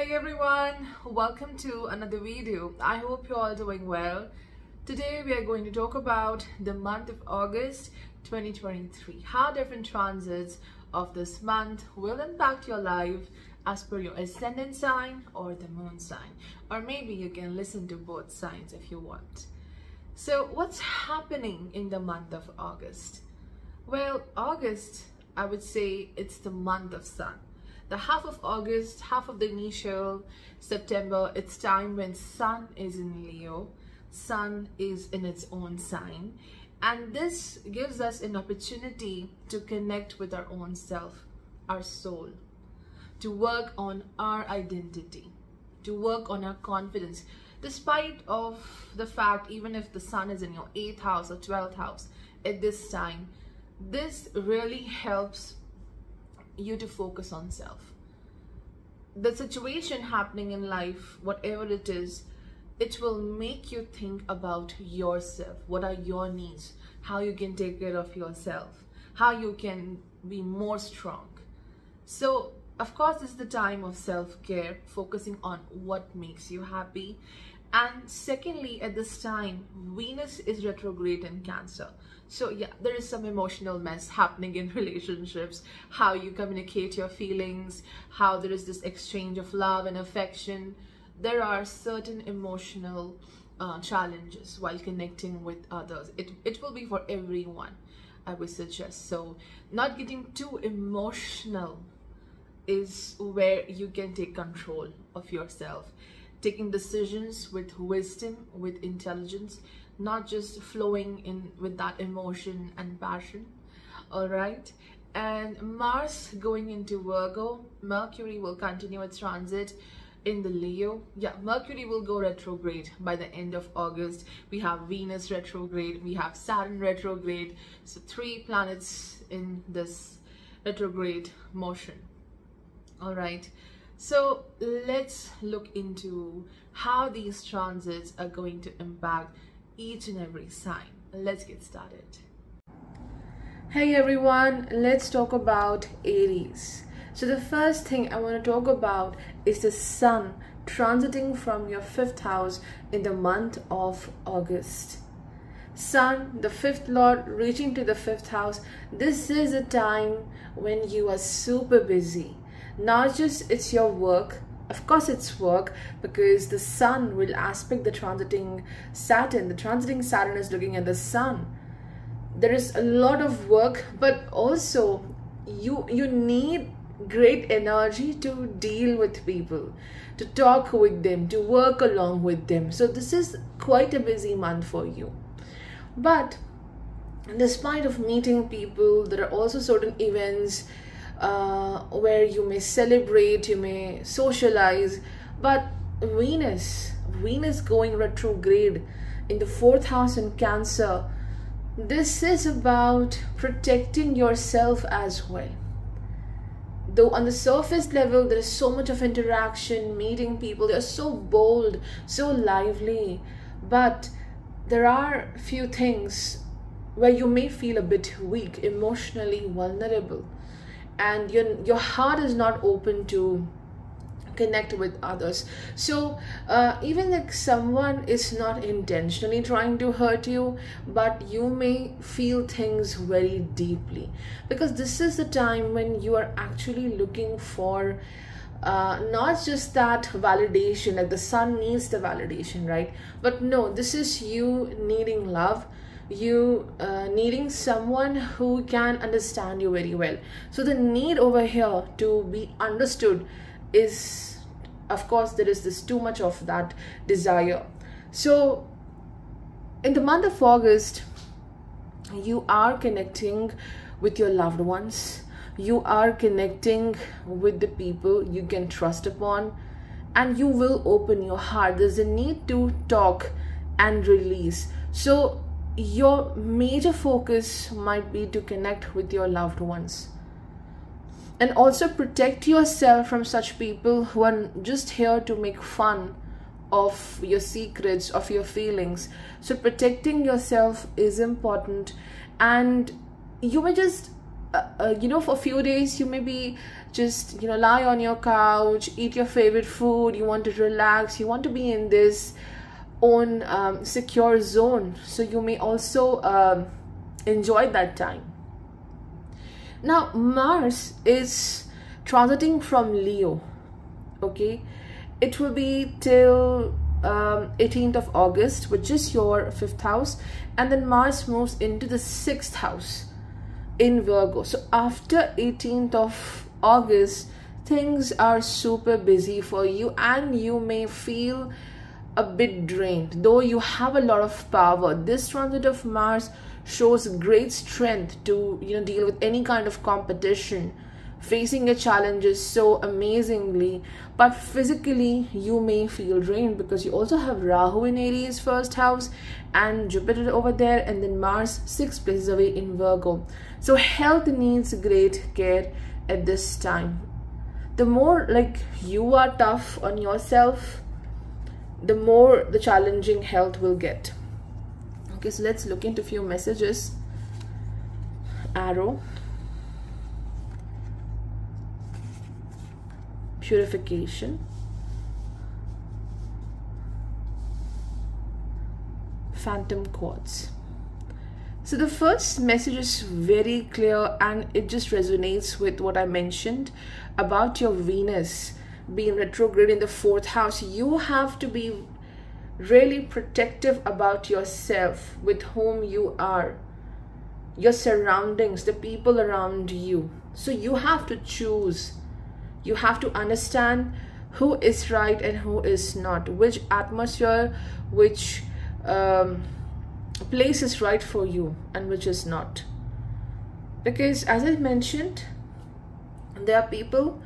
Hey everyone, welcome to another video. I hope you're all doing well. Today we are going to talk about the month of August 2023. How different transits of this month will impact your life as per your ascendant sign or the moon sign. Or maybe you can listen to both signs if you want. So what's happening in the month of August? Well, August, I would say it's the month of sun. The half of August, half of the initial September, it's time when sun is in Leo, sun is in its own sign, and this gives us an opportunity to connect with our own self, our soul, to work on our identity, to work on our confidence, despite of the fact even if the sun is in your 8th house or 12th house at this time, this really helps you to focus on self. The situation happening in life, whatever it is, it will make you think about yourself. What are your needs? How you can take care of yourself? How you can be more strong? So, of course, this is the time of self-care, focusing on what makes you happy. And secondly, at this time, Venus is retrograde in Cancer. So yeah, there is some emotional mess happening in relationships, how you communicate your feelings, how there is this exchange of love and affection. There are certain emotional challenges while connecting with others. It will be for everyone, I would suggest. So not getting too emotional is where you can take control of yourself. Taking decisions with wisdom, with intelligence, not just flowing in with that emotion and passion. All right. And Mars going into Virgo, Mercury will continue its transit in the Leo. Yeah, Mercury will go retrograde by the end of August. We have Venus retrograde, we have Saturn retrograde. So 3 planets in this retrograde motion. All right. So let's look into how these transits are going to impact each and every sign. Let's get started. Hey everyone, let's talk about Aries. So the first thing I want to talk about is the sun transiting from your 5th house in the month of August. Sun, the 5th lord, reaching to the 5th house. This is a time when you are super busy. Not just it's your work, of course it's work, because the sun will aspect the transiting Saturn. The transiting Saturn is looking at the sun. There is a lot of work, but also you need great energy to deal with people, to talk with them, to work along with them. So this is quite a busy month for you. But despite of meeting people, there are also certain events where you may celebrate, you may socialize, but Venus going retrograde in the 4th house in Cancer, this is about protecting yourself as well. Though on the surface level there is so much of interaction, meeting people, they are so bold, so lively, but there are few things where you may feel a bit weak, emotionally vulnerable, and your heart is not open to connect with others. So even if someone is not intentionally trying to hurt you, but you may feel things very deeply, because this is the time when you are actually looking for not just that validation, like the sun needs the validation, right? But no, this is you needing love, you needing someone who can understand you very well. So the need over here to be understood is, of course, there is this too much of that desire. So in the month of August, you are connecting with your loved ones, you are connecting with the people you can trust upon, and you will open your heart. There's a need to talk and release. So your major focus might be to connect with your loved ones, and also protect yourself from such people who are just here to make fun of your secrets, of your feelings. So protecting yourself is important, and you may just for a few days you maybe just lie on your couch, eat your favorite food, you want to relax, you want to be in this own secure zone, so you may also enjoy that time. Now Mars is transiting from Leo, okay? It will be till 18th of August, which is your 5th house, and then Mars moves into the 6th house in Virgo. So after 18th of August, things are super busy for you and you may feel a bit drained. Though you have a lot of power, this transit of Mars shows great strength to deal with any kind of competition, facing your challenges so amazingly. But physically you may feel drained because you also have Rahu in Aries 1st house and Jupiter over there, and then Mars 6 places away in Virgo. So health needs great care at this time. The more you are tough on yourself, the more the challenging health will get. Okay, so let's look into a few messages. Arrow, purification, phantom quartz. So the first message is very clear and it just resonates with what I mentioned about your Venus being retrograde in the 4th house. You have to be really protective about yourself, with whom you are, your surroundings, the people around you. So you have to choose. You have to understand who is right and who is not, which atmosphere, which place is right for you and which is not. Because as I mentioned, there are people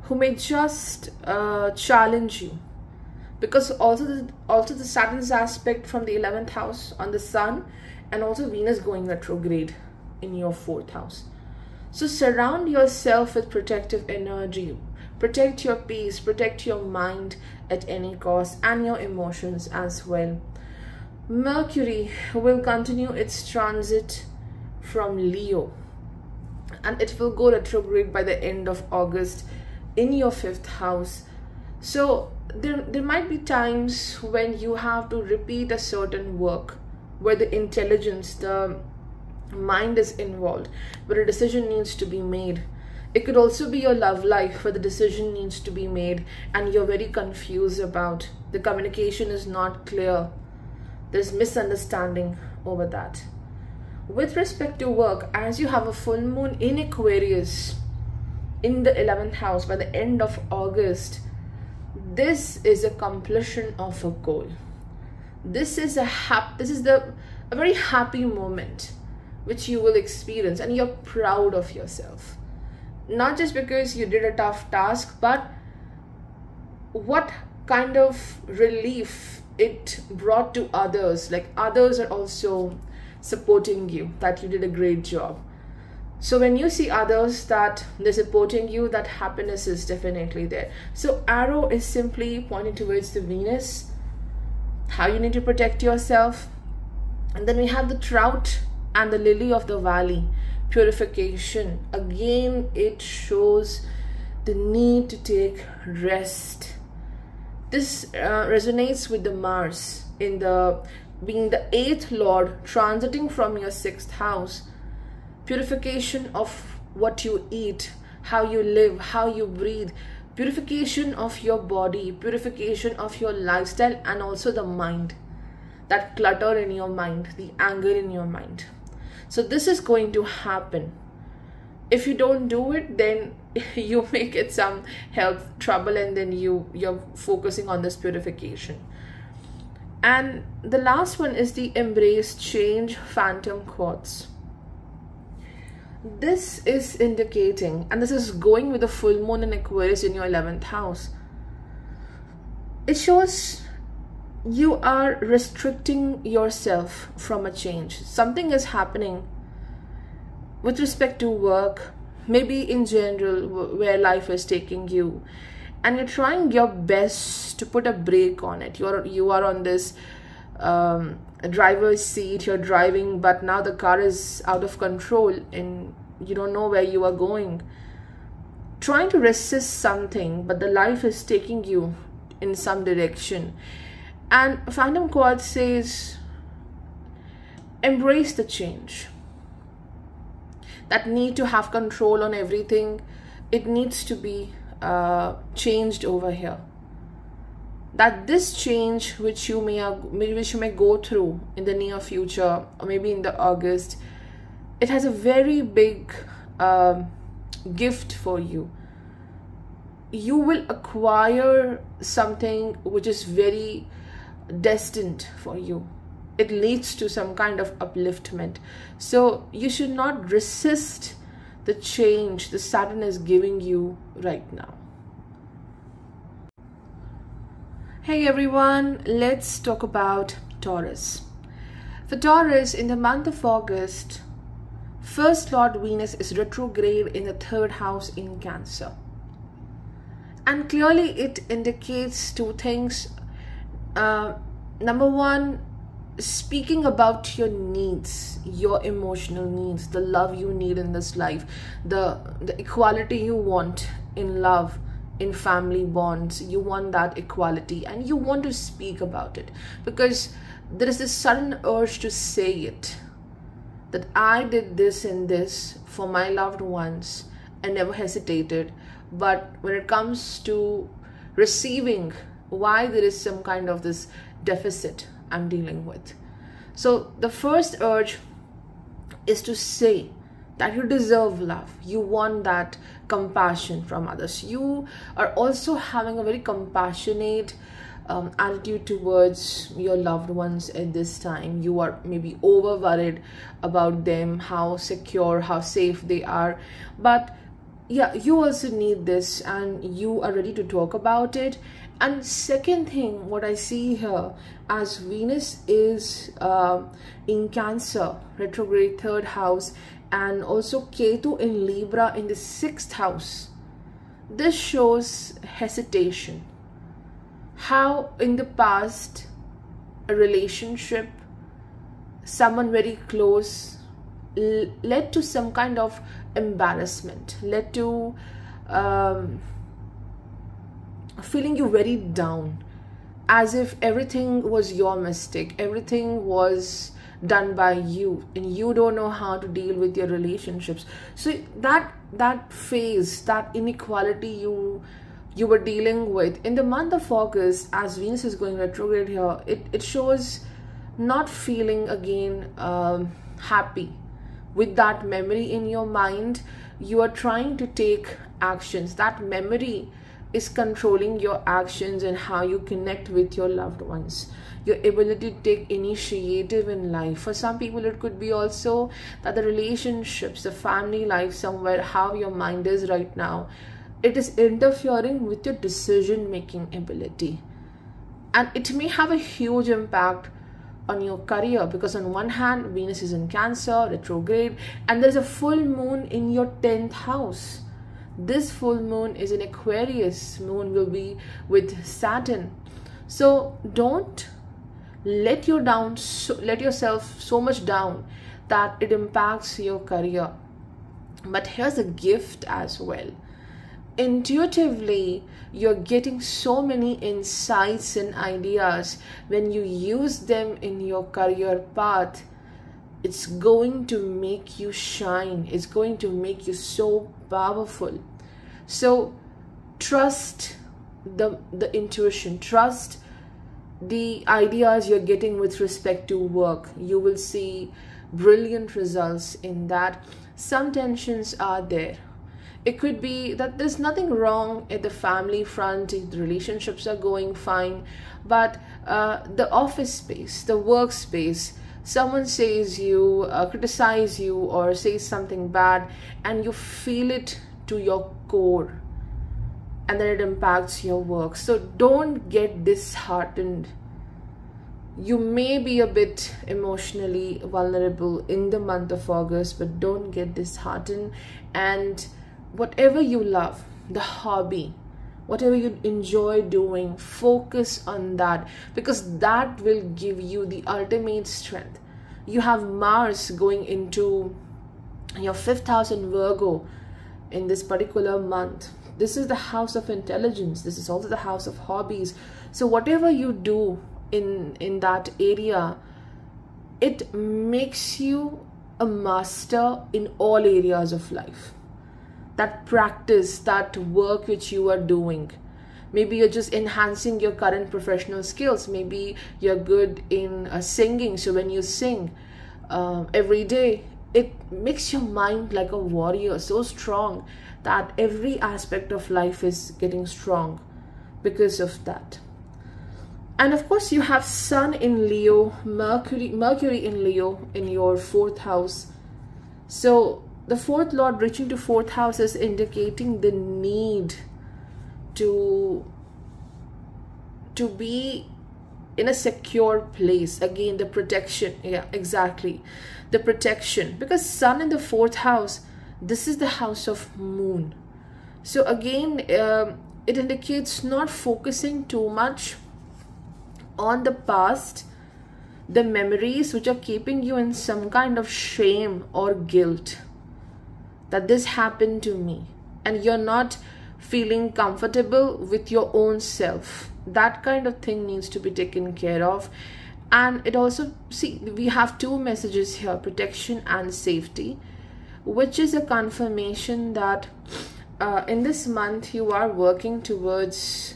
who may just challenge you, because also the Saturn's aspect from the 11th house on the Sun, and also Venus going retrograde in your 4th house. So surround yourself with protective energy. Protect your peace, protect your mind at any cost, and your emotions as well. Mercury will continue its transit from Leo, and it will go retrograde by the end of August in your 5th house. So there might be times when you have to repeat a certain work where the intelligence, the mind is involved, where a decision needs to be made. It could also be your love life where the decision needs to be made and you're very confused about. The communication is not clear. There's misunderstanding over that. With respect to work, as you have a full moon in Aquarius in the 11th house by the end of August, this is a completion of a goal. This is a very happy moment which you will experience, and you're proud of yourself. Not just because you did a tough task, but what kind of relief it brought to others. Like others are also supporting you, that you did a great job. So when you see others that they're supporting you, that happiness is definitely there. So arrow is simply pointing towards the Venus, how you need to protect yourself. And then we have the trout and the lily of the valley, purification. Again, it shows the need to take rest. This resonates with the Mars in the being the 8th lord transiting from your 6th house. Purification of what you eat, how you live, how you breathe, purification of your body, purification of your lifestyle, and also the mind, that clutter in your mind, the anger in your mind. So this is going to happen. If you don't do it, then you may get some health trouble, and then you're focusing on this purification. And the last one is the embrace change, phantom quartz. This is indicating, and this is going with the full moon in Aquarius in your 11th house. It shows you are restricting yourself from a change. Something is happening with respect to work, maybe in general, where life is taking you, and you're trying your best to put a brake on it. You are on this driver's seat, you're driving, but now the car is out of control in you don't know where you are going, trying to resist something, but the life is taking you in some direction. And Phantom Quad says, embrace the change. That need to have control on everything, it needs to be changed over here. That this change which you may go through in the near future, or maybe in the August, it has a very big gift for you. You will acquire something which is very destined for you. It leads to some kind of upliftment. So you should not resist the change the Saturn is giving you right now. Hey everyone, let's talk about Taurus. For Taurus, in the month of August, First Lord Venus is retrograde in the 3rd house in Cancer. And clearly it indicates two things. Number one, speaking about your needs, your emotional needs, the love you need in this life, the equality you want in love, in family bonds. You want that equality and you want to speak about it, because there is this sudden urge to say it, that I did this and this for my loved ones and never hesitated. But when it comes to receiving, why there is some kind of this deficit I'm dealing with. So the first urge is to say that you deserve love. You want that compassion from others. You are also having a very compassionate attitude towards your loved ones at this time. You are maybe over worried about them, how secure, how safe they are. But yeah, you also need this and you are ready to talk about it. And second thing, what I see here, as Venus is in Cancer, retrograde 3rd house, and also Ketu in Libra in the 6th house, this shows hesitation. How in the past a relationship, someone very close, led to some kind of embarrassment, led to feeling you very down, as if everything was your mistake, everything was done by you, and you don't know how to deal with your relationships. So that phase, that inequality you were dealing with in the month of August, as Venus is going retrograde here, it shows not feeling again happy with that memory in your mind. You are trying to take actions. That memory is controlling your actions and how you connect with your loved ones, your ability to take initiative in life. For some people, it could be also that the relationships, the family life, somewhere, how your mind is right now, it is interfering with your decision-making ability. And it may have a huge impact on your career, because on one hand, Venus is in Cancer, retrograde, and there's a full moon in your 10th house. This full moon is in Aquarius. Moon will be with Saturn. So don't let yourself so much down that it impacts your career. But here's a gift as well. Intuitively, you're getting so many insights and ideas. When you use them in your career path, it's going to make you shine. It's going to make you so powerful. So trust the intuition, trust the ideas you're getting with respect to work. You will see brilliant results in that. Some tensions are there. It could be that there's nothing wrong at the family front, the relationships are going fine, but the office space, the workspace, someone says you, criticize you, or says something bad, and you feel it to your core, and then it impacts your work. So don't get disheartened. You may be a bit emotionally vulnerable in the month of August, but don't get disheartened. And whatever you love, the hobby, whatever you enjoy doing, focus on that, because that will give you the ultimate strength. You have Mars going into Your fifth house in Virgo in this particular month, this is the house of intelligence. This is also the house of hobbies. So whatever you do in that area, it makes you a master in all areas of life. That practice, that work which you are doing, maybe you're just enhancing your current professional skills. Maybe you're good in singing, so when you sing every day, it makes your mind like a warrior, so strong that every aspect of life is getting strong because of that. And of course, you have Sun in Leo, Mercury in Leo in your fourth house. So the fourth lord reaching to fourth house is indicating the need to be in a secure place. Again, the protection. Yeah, exactly. The protection. Because Sun in the fourth house, this is the house of moon. So again, it indicates not focusing too much on the past, the memories which are keeping you in some kind of shame or guilt that this happened to me, and you're not feeling comfortable with your own self. That kind of thing needs to be taken care of. And it also, see, we have two messages here, protection and safety, which is a confirmation that in this month you are working towards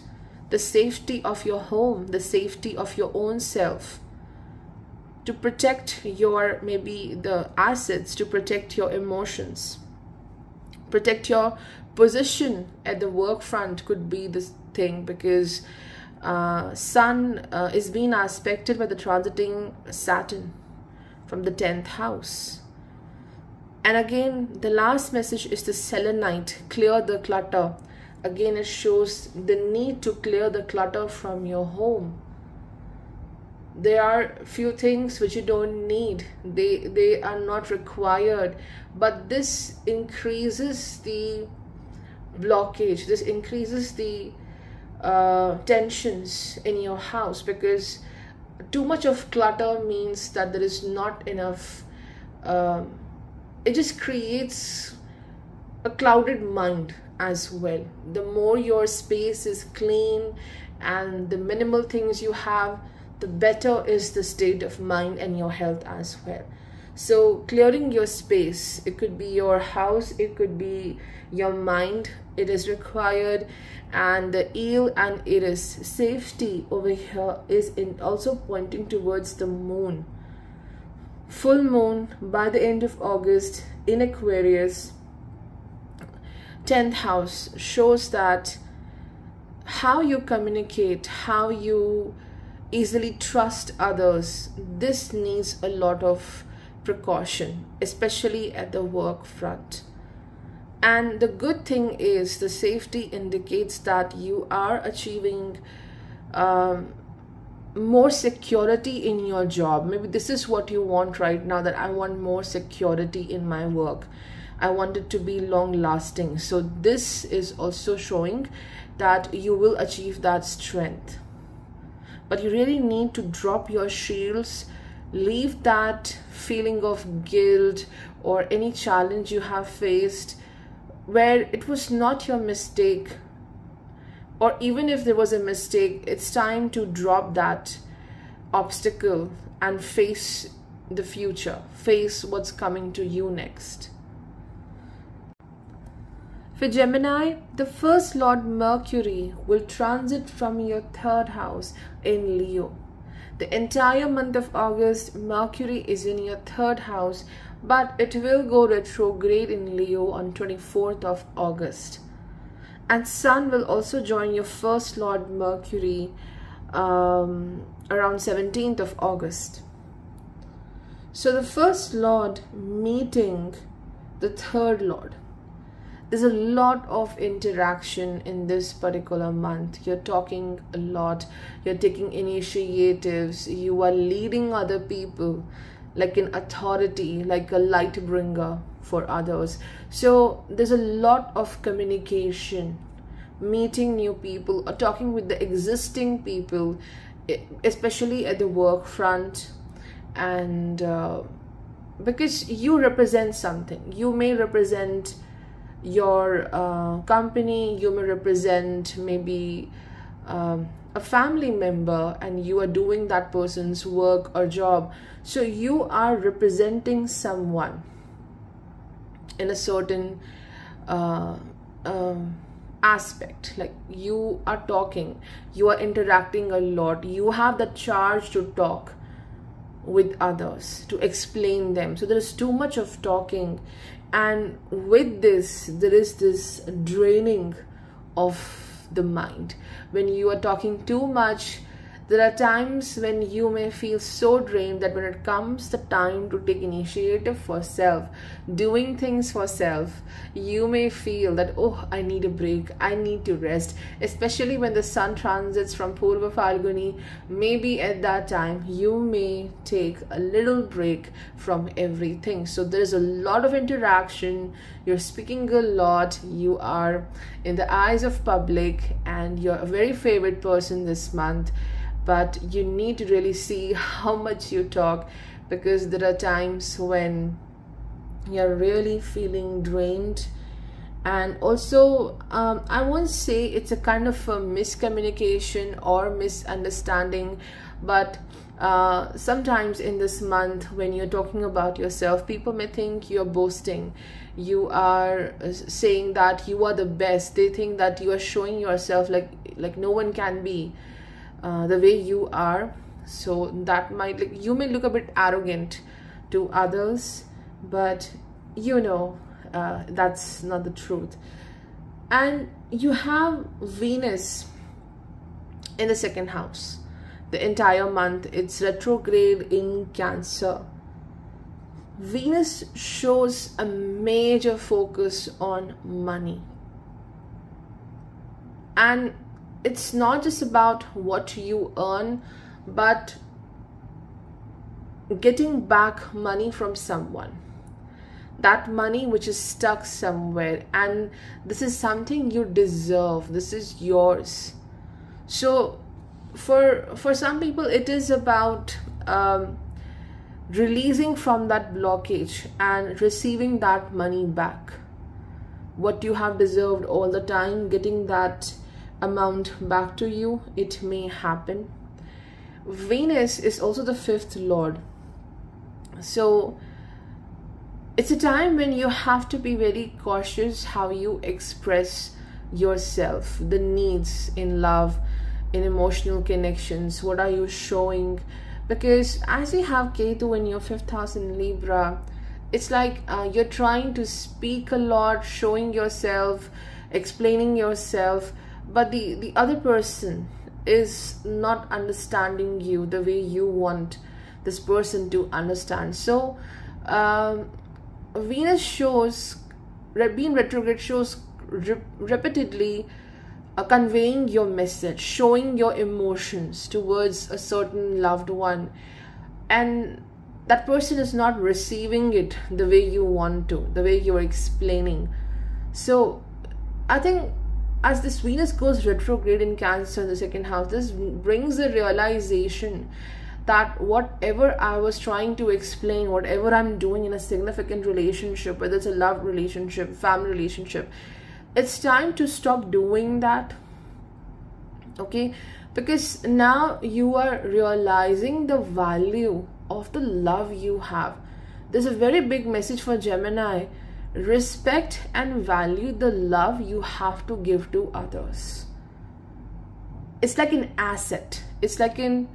the safety of your home, the safety of your own self, to protect your, maybe the assets, to protect your emotions, protect your position at the work front could be this thing, because Sun is being aspected by the transiting Saturn from the 10th house. And again, the last message is the selenite, clear the clutter. Again, it shows the need to clear the clutter from your home. There are few things which you don't need. They are not required. But this increases the blockage. This increases the tensions in your house, because too much of clutter means that there is not enough. It just creates a clouded mind as well. The more your space is clean and the minimal things you have, the better is the state of mind and your health as well. So clearing your space, it could be your house, it could be your mind, it is required. And the eel and Iris, safety over here, is also pointing towards the moon. Full moon by the end of August in Aquarius, 10th house, shows that how you communicate, how you easily trust others, this needs a lot of precaution, especially at the work front. And the good thing is the safety indicates that you are achieving more security in your job. Maybe this is what you want right now, that I want more security in my work. I want it to be long lasting. So this is also showing that you will achieve that strength. But you really need to drop your shields, leave that feeling of guilt or any challenge you have faced where it was not your mistake, or even if there was a mistake, it's time to drop that obstacle and face the future, face what's coming to you next. For Gemini, the first Lord Mercury will transit from your third house in Leo. The entire month of August, Mercury is in your third house, but it will go retrograde in Leo on 24th of August. And Sun will also join your first Lord Mercury around 17th of August. So the first Lord meeting the third Lord. There's a lot of interaction in this particular month. You're talking a lot. You're taking initiatives. You are leading other people like an authority, like a light bringer for others. So there's a lot of communication, meeting new people or talking with the existing people, especially at the work front, and because you represent something. You may represent your company, you may represent maybe a family member, and you are doing that person's work or job. So you are representing someone in a certain aspect. Like, you are talking, you are interacting a lot, you have the charge to talk with others, to explain them. So there is too much of talking, and with this there is this draining of the mind. When you are talking too much, there are times when you may feel so drained that when it comes the time to take initiative for self, doing things for self, you may feel that, oh, I need a break, I need to rest. Especially when the sun transits from Purva Falguni, maybe at that time you may take a little break from everything. So there's a lot of interaction, you're speaking a lot, you are in the eyes of public, and you're a very favorite person this month. But you need to really see how much you talk, because there are times when you're really feeling drained. And also I won't say it's a kind of a miscommunication or misunderstanding, but sometimes in this month when you're talking about yourself, people may think you're boasting, you are saying that you are the best. They think that you are showing yourself like no one can be the way you are. So that might, like, you may look a bit arrogant to others, but you know that's not the truth. And you have Venus in the second house the entire month. It's retrograde in Cancer. Venus shows a major focus on money, and it's not just about what you earn, but getting back money from someone, that money which is stuck somewhere, and this is something you deserve, this is yours. So for some people it is about releasing from that blockage and receiving that money back, what you have deserved all the time, getting that amount back to you. It may happen. Venus is also the fifth lord, so it's a time when you have to be very cautious how you express yourself, the needs in love, in emotional connections. What are you showing? Because as you have Ketu in your fifth house in Libra, it's like you're trying to speak a lot, showing yourself, explaining yourself, but the other person is not understanding you the way you want this person to understand. So Venus shows, being retrograde shows repeatedly conveying your message, showing your emotions towards a certain loved one, and that person is not receiving it the way you want to, the way you're explaining. So I think as this Venus goes retrograde in Cancer in the second house, this brings the realization that whatever I was trying to explain, whatever I'm doing in a significant relationship, whether it's a love relationship, family relationship, it's time to stop doing that. Okay, because now you are realizing the value of the love you have. There's a very big message for Gemini. Respect and value the love you have to give to others. It's like an asset. It's like a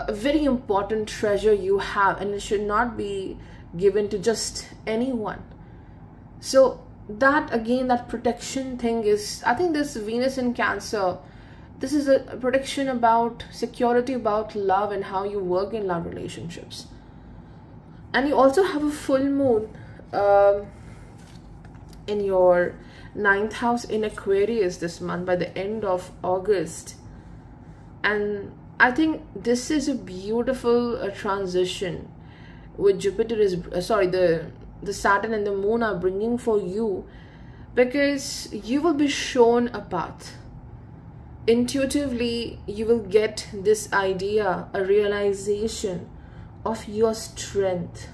very important treasure you have, and it should not be given to just anyone. So that, again, that protection thing is, I think this Venus in Cancer, this is a protection about security, about love, and how you work in love relationships. And you also have a full moon in your 9th house in Aquarius this month by the end of August. And I think this is a beautiful transition with Jupiter is the Saturn and the Moon are bringing for you, because you will be shown a path. Intuitively you will get this idea, a realization of your strength.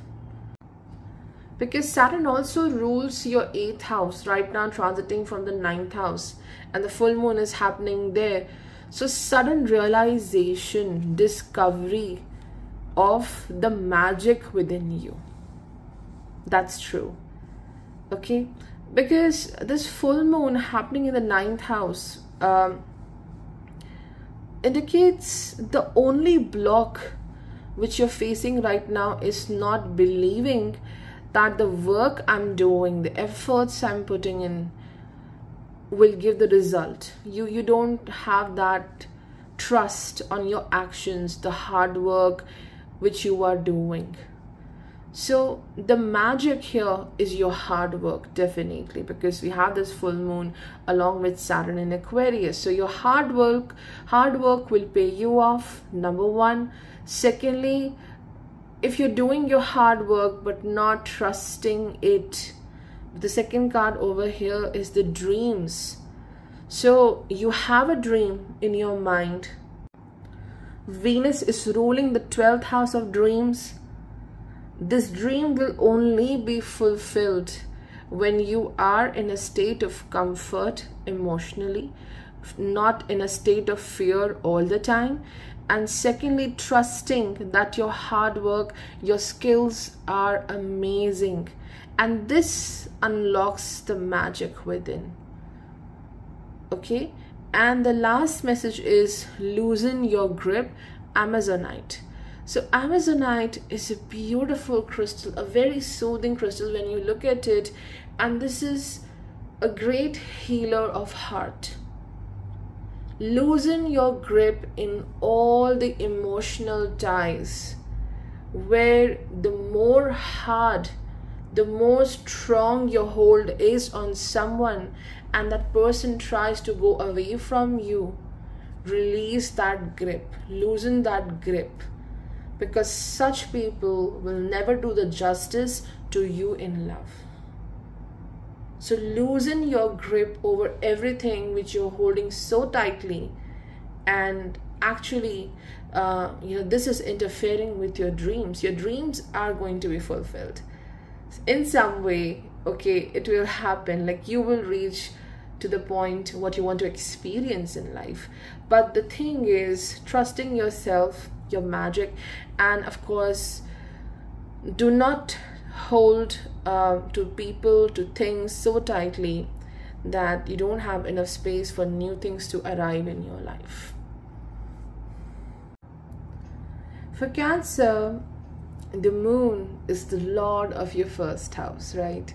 because Saturn also rules your 8th house, right now transiting from the 9th house, and the full moon is happening there. So sudden realization, discovery of the magic within you. That's true. Okay, because this full moon happening in the 9th house indicates the only block which you're facing right now is not believing that the work I'm doing, the efforts I'm putting in will give the result. You don't have that trust on your actions, the hard work which you are doing. So the magic here is your hard work, definitely, because we have this full moon along with Saturn in Aquarius. So your hard work will pay you off, number one. Secondly, if you're doing your hard work but not trusting it, the second card over here is the dreams. So you have a dream in your mind. Venus is ruling the 12th house of dreams. This dream will only be fulfilled when you are in a state of comfort emotionally, not in a state of fear all the time. And secondly, trusting that your hard work, your skills are amazing. And this unlocks the magic within. Okay? And the last message is loosen your grip, Amazonite. So Amazonite is a beautiful crystal, a very soothing crystal when you look at it. And this is a great healer of heart. Loosen your grip in all the emotional ties, where the more hard, the more strong your hold is on someone and that person tries to go away from you. Release that grip, loosen that grip, because such people will never do the justice to you in love. So loosen your grip over everything which you're holding so tightly, and actually this is interfering with your dreams. Your dreams are going to be fulfilled in some way. Okay, it will happen, like you will reach to the point what you want to experience in life. But the thing is, trusting yourself, your magic, and of course do not hold to people, to things so tightly that you don't have enough space for new things to arrive in your life. For Cancer, the moon is the lord of your first house, right?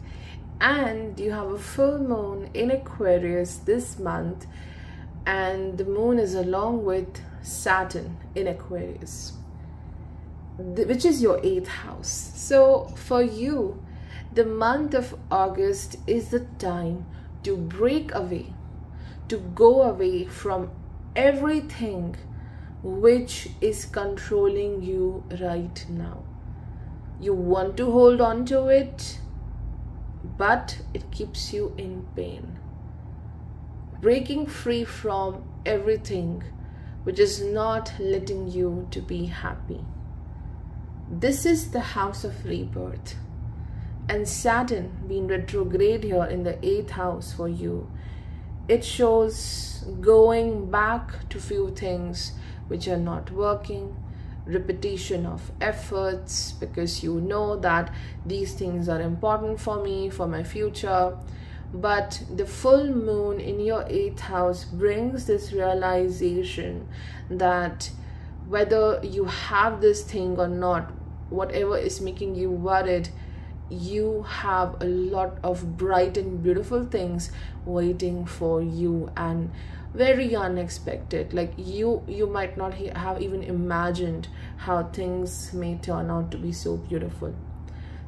And you have a full moon in Aquarius this month, and the moon is along with Saturn in Aquarius, which is your 8th house. So for you, the month of August is the time to break away, to go away from everything which is controlling you right now. You want to hold on to it, but it keeps you in pain. Breaking free from everything which is not letting you to be happy. This is the house of rebirth, and Saturn being retrograde here in the 8th house for you, it shows going back to few things which are not working, repetition of efforts, because you know that these things are important for me, for my future. But the full moon in your 8th house brings this realization that whether you have this thing or not, whatever is making you worried, you have a lot of bright and beautiful things waiting for you, and very unexpected. Like you might not have even imagined how things may turn out to be so beautiful.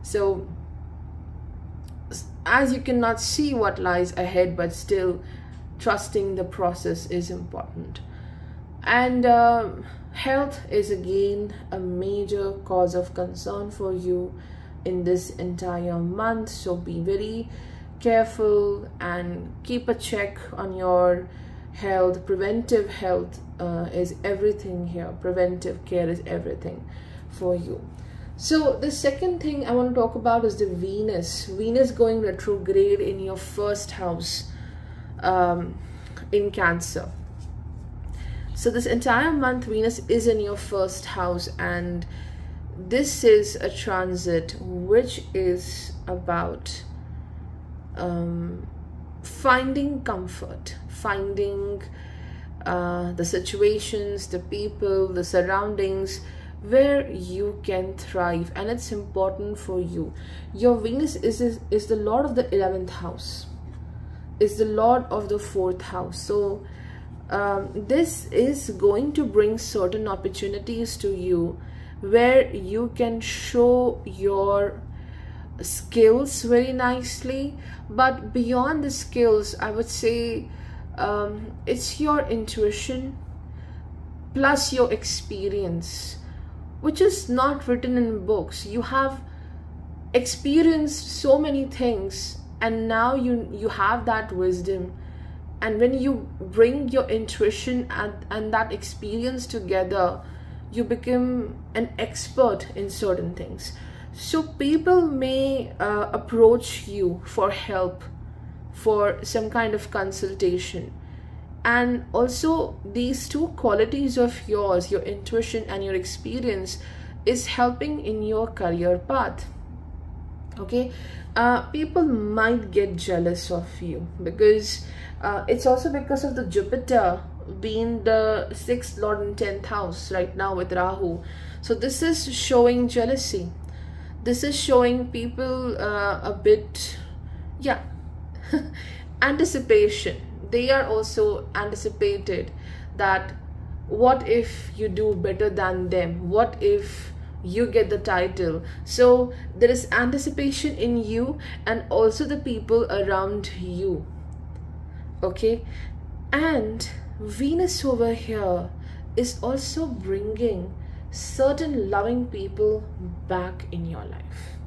So as you cannot see what lies ahead, but still trusting the process is important. And health is again a major cause of concern for you in this entire month. So be very careful and keep a check on your health. Preventive health is everything here. Preventive care is everything for you. So the second thing I want to talk about is the Venus going retrograde in your first house, in Cancer. So this entire month Venus is in your first house, and this is a transit which is about finding comfort, finding the situations, the people, the surroundings where you can thrive, and it's important for you. Your Venus is the lord of the 11th house, is the lord of the 4th house. So this is going to bring certain opportunities to you where you can show your skills very nicely. But beyond the skills, I would say it's your intuition plus your experience, which is not written in books. You have experienced so many things, and now you have that wisdom. And when you bring your intuition and that experience together, you become an expert in certain things. So people may approach you for help, for some kind of consultation. And also these two qualities of yours, your intuition and your experience, is helping in your career path. Okay, people might get jealous of you because it's also because of the Jupiter being the 6th lord in 10th house right now with Rahu. So this is showing jealousy. This is showing people a bit, yeah, anticipation. They are also anticipated that what if you do better than them? What if you get the title? So there is anticipation in you and also the people around you. Okay, and Venus over here is also bringing certain loving people back in your life.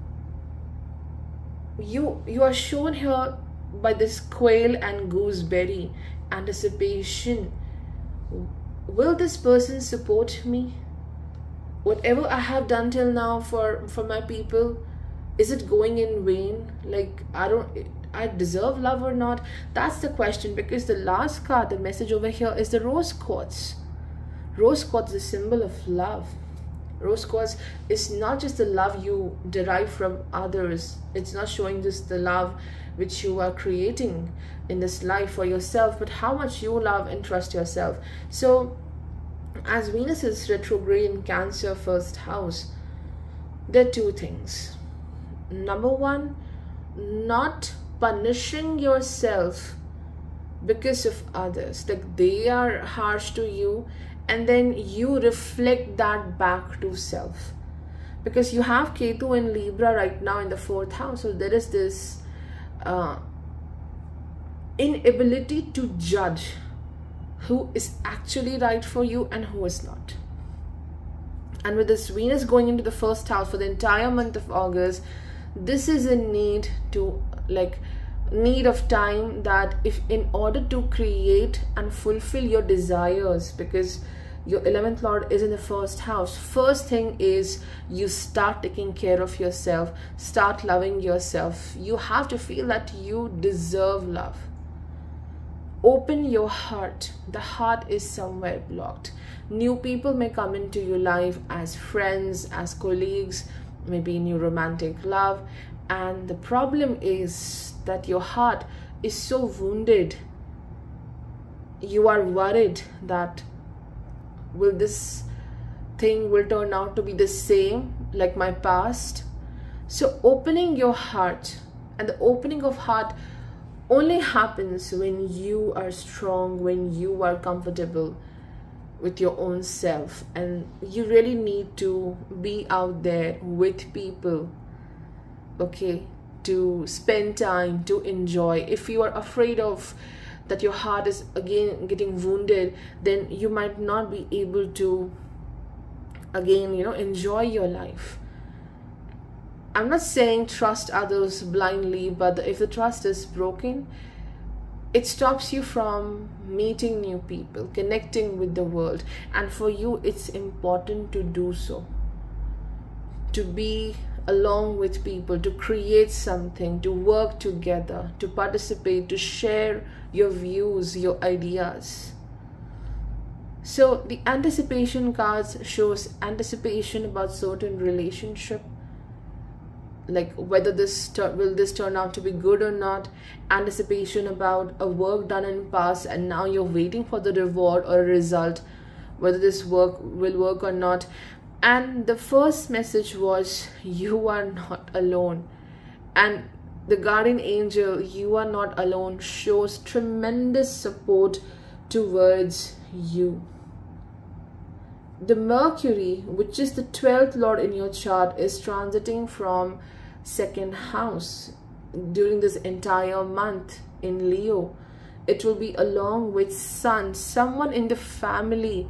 You are shown here by this quail and gooseberry anticipation. Will this person support me? Whatever I have done till now for my people, is it going in vain? Like, I deserve love or not? That's the question, because the last card, the message over here, is the rose quartz. Rose quartz is a symbol of love. Rose quartz is not just the love you derive from others. It's not showing just the love which you are creating in this life for yourself, but how much you love and trust yourself. So as Venus is retrograde in Cancer first house, there are two things. Number one, not punishing yourself because of others, like they are harsh to you, and then you reflect that back to self. Because you have Ketu in Libra right now in the 4th house, so there is this inability to judge who is actually right for you and who is not. And with this Venus going into the 1st house for the entire month of August, this is a need of time, that if in order to create and fulfill your desires, because your 11th lord is in the 1st house, first thing is you start taking care of yourself, start loving yourself. You have to feel that you deserve love. Open your heart. The heart is somewhere blocked. New people may come into your life as friends, as colleagues, maybe in your romantic love, and the problem is that your heart is so wounded. You are worried that this thing will turn out to be the same like my past. So opening your heart, and the opening of heart only happens when you are strong, when you are comfortable with your own self, and you really need to be out there with people, okay, to spend time, to enjoy. If you are afraid of that your heart is again getting wounded, then you might not be able to again, enjoy your life. I'm not saying trust others blindly, but if the trust is broken, it stops you from meeting new people, connecting with the world. And for you, it's important to do so. to be along with people, to create something, to work together, to participate, to share your views, your ideas. So the anticipation cards shows anticipation about certain relationship, like whether will this turn out to be good or not, anticipation about a work done in past and now you're waiting for the reward or a result, whether this work will work or not. And the first message was, you are not alone. And the guardian angel, you are not alone, shows tremendous support towards you. The Mercury, which is the 12th lord in your chart, is transiting from second house during this entire month in Leo. It will be along with Sun. Someone in the family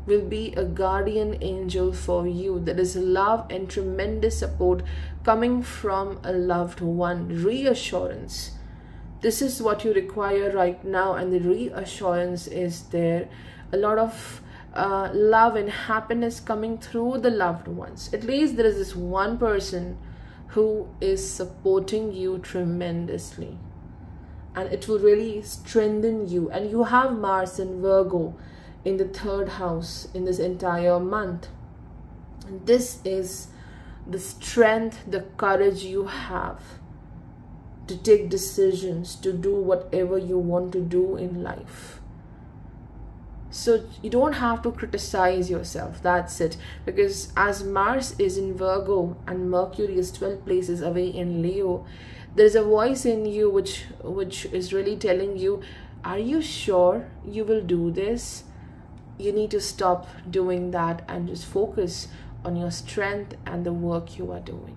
will be a guardian angel for you. There is love and tremendous support coming from a loved one. Reassurance. This is what you require right now, and the reassurance is there. A lot of love and happiness coming through the loved ones. At least there is this one person who is supporting you tremendously, and it will really strengthen you. And you have Mars in Virgo in the 3rd house in this entire month. And this is the strength, the courage you have to take decisions, to do whatever you want to do in life. So you don't have to criticize yourself. That's it. Because as Mars is in Virgo and Mercury is 12 places away in Leo, there's a voice in you which is really telling you, are you sure you will do this? You need to stop doing that and just focus on your strength and the work you are doing.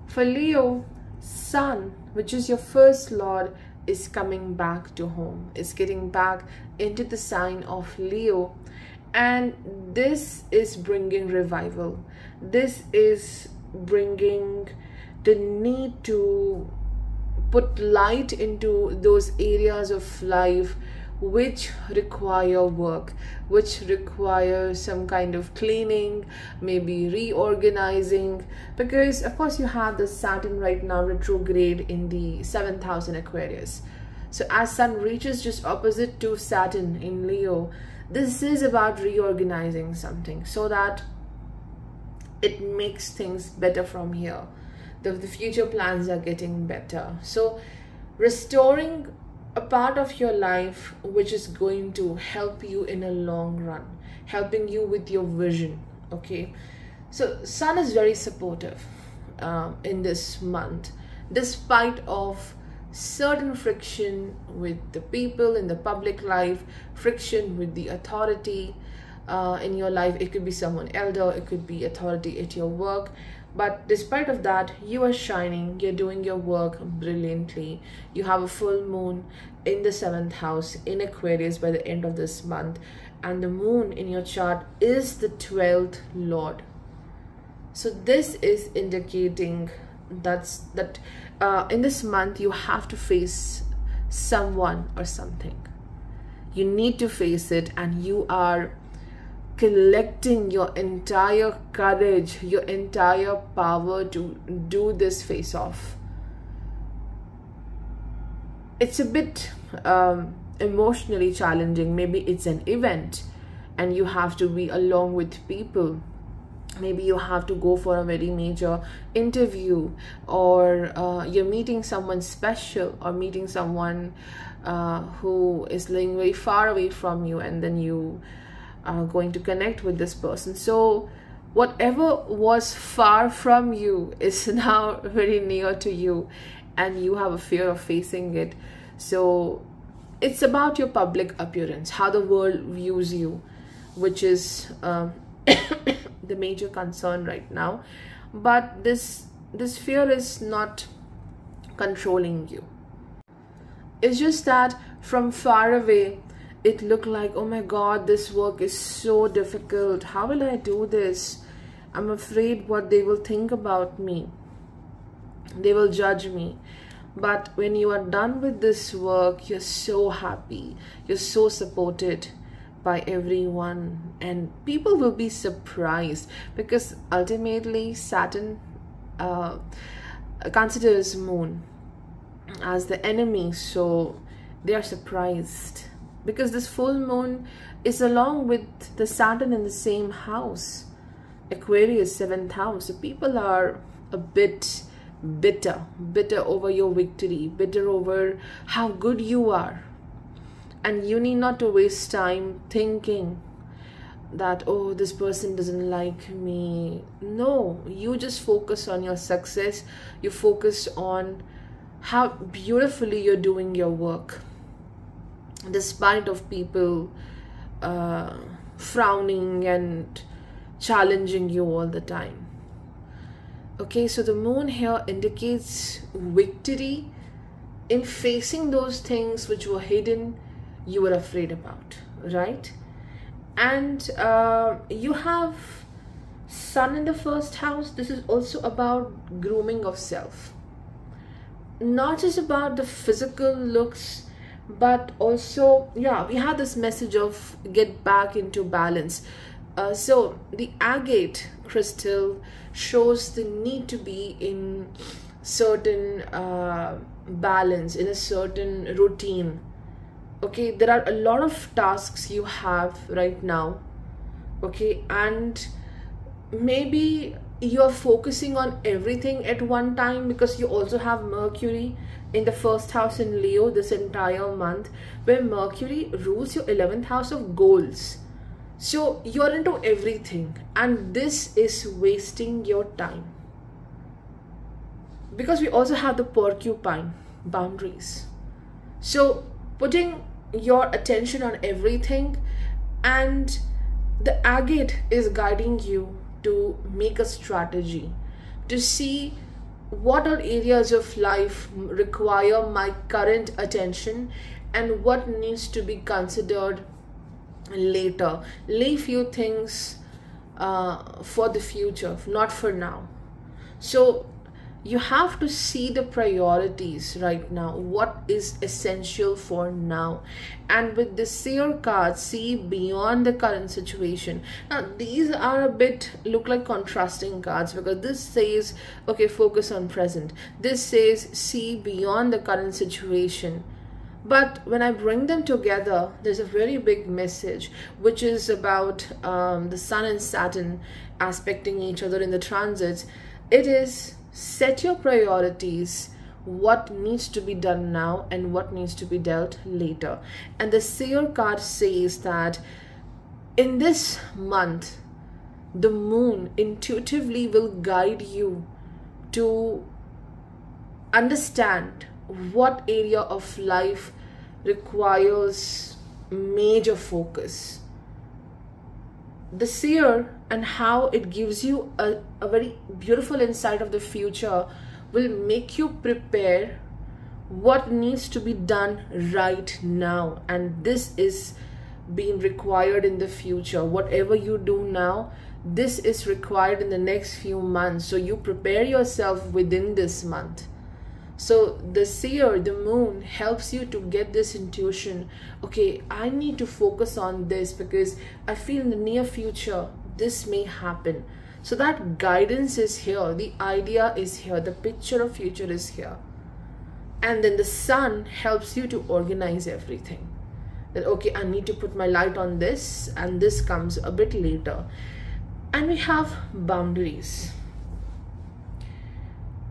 For Leo, Sun, which is your first lord, is coming back to home, is getting back into the sign of Leo, and this is bringing revival. This is bringing the need to put light into those areas of life which require work, which require some kind of cleaning, maybe reorganizing, because of course you have the Saturn right now retrograde in the 7th house in Aquarius. So as Sun reaches just opposite to Saturn in Leo, this is about reorganizing something so that it makes things better from here. The future plans are getting better. So restoring a part of your life which is going to help you in a long run, helping you with your vision. Okay, so Sun is very supportive in this month, despite of certain friction with the people in the public life, friction with the authority in your life. It could be someone elder, it could be authority at your work. But despite of that, you are shining, you're doing your work brilliantly. You have a full moon in the 7th house in Aquarius by the end of this month. And the moon in your chart is the 12th lord. So this is indicating that in this month you have to face someone or something. You need to face it, and you are collecting your entire courage, your entire power to do this face off. It's a bit emotionally challenging. Maybe it's an event and you have to be along with people. Maybe you have to go for a very major interview, or you're meeting someone special, or meeting someone who is living very far away from you, and then you are going to connect with this person. So whatever was far from you is now very near to you, and you have a fear of facing it. So it's about your public appearance, how the world views you, which is the major concern right now. But this fear is not controlling you. It's just that from far away it looked like, oh my god, this work is so difficult. How will I do this? I'm afraid what they will think about me. They will judge me. But when you are done with this work, you're so happy. You're so supported. by everyone, and people will be surprised because ultimately Saturn considers moon as the enemy, so they are surprised because this full moon is along with the Saturn in the same house, Aquarius, 7th house. So people are a bit bitter over your victory, bitter over how good you are, and you need not to waste time thinking that, oh, this person doesn't like me. No, you just focus on your success. You focus on how beautifully you're doing your work despite of people frowning and challenging you all the time. Okay, so the moon here indicates victory in facing those things which were hidden, you were afraid about, right? And you have Sun in the 1st house. This is also about grooming of self, not just about the physical looks, but also, yeah, we have this message of get back into balance. So the agate crystal shows the need to be in certain balance, in a certain routine. Okay, there are a lot of tasks you have right now, okay, and maybe you're focusing on everything at one time because you also have Mercury in the 1st house in Leo this entire month, where Mercury rules your 11th house of goals. So you're into everything, and this is wasting your time because we also have the porcupine, boundaries. So putting your attention on everything, and the agate is guiding you to make a strategy, to see what are areas of life require my current attention and what needs to be considered later. Lay few things for the future, not for now. So you have to see the priorities right now, what is essential for now. And with the seer card, see beyond the current situation. Now these are a bit look like contrasting cards because this says, okay, focus on present. This says see beyond the current situation. But when I bring them together, there's a very big message, which is about the Sun and Saturn aspecting each other in the transits. It is set your priorities, what needs to be done now and what needs to be dealt later. And the seer card says that in this month, the moon intuitively will guide you to understand what area of life requires major focus. The seer and how it gives you a very beautiful insight of the future will make you prepare what needs to be done right now, and this is being required in the future. Whatever you do now, this is required in the next few months, so you prepare yourself within this month. So the seer, the moon, helps you to get this intuition. Okay, I need to focus on this because I feel in the near future this may happen. So that guidance is here, the idea is here, the picture of future is here. And then the sun helps you to organize everything. That okay, I need to put my light on this, and this comes a bit later. And we have boundaries.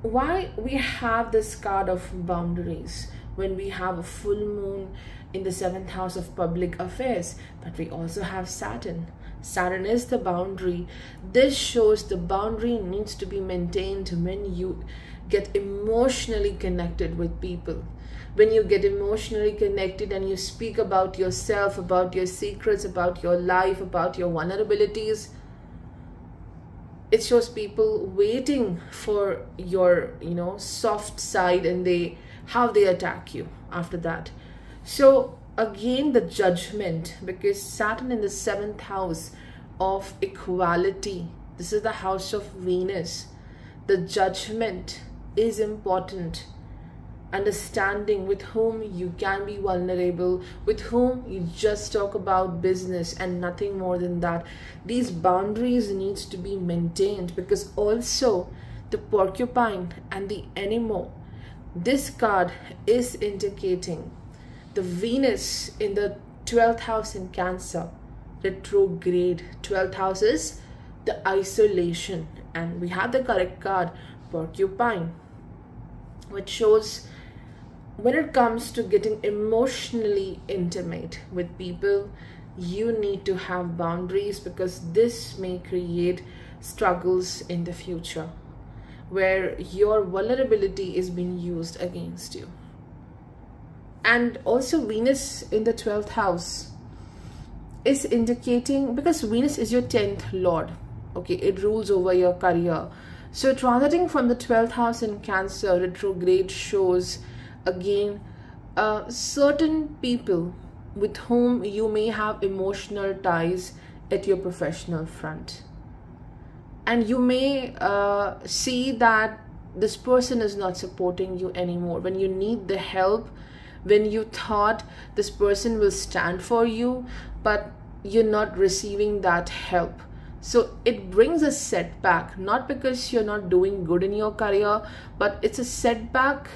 Why we have this card of boundaries when we have a full moon in the 7th house of public affairs? But we also have Saturn. Saturn is the boundary. This shows the boundary needs to be maintained when you get emotionally connected with people. When you get emotionally connected and you speak about yourself, about your secrets, about your life, about your vulnerabilities, it shows people waiting for your, soft side, and how they attack you after that. So again, the judgment, because Saturn in the 7th house of equality, this is the house of Venus. The judgment is important. understanding, with whom you can be vulnerable, with whom you just talk about business and nothing more than that. These boundaries needs to be maintained, because also the porcupine and the animal, this card is indicating the Venus in the 12th house in Cancer, retrograde. 12th house is the isolation, and we have the correct card, porcupine, which shows when it comes to getting emotionally intimate with people, you need to have boundaries, because this may create struggles in the future where your vulnerability is being used against you. And also Venus in the 12th house is indicating, because Venus is your 10th lord, okay, it rules over your career. So transiting from the 12th house in Cancer, retrograde shows again certain people with whom you may have emotional ties at your professional front, and you may see that this person is not supporting you anymore when you need the help, when you thought this person will stand for you, but you're not receiving that help. So it brings a setback, not because you're not doing good in your career, but it's a setback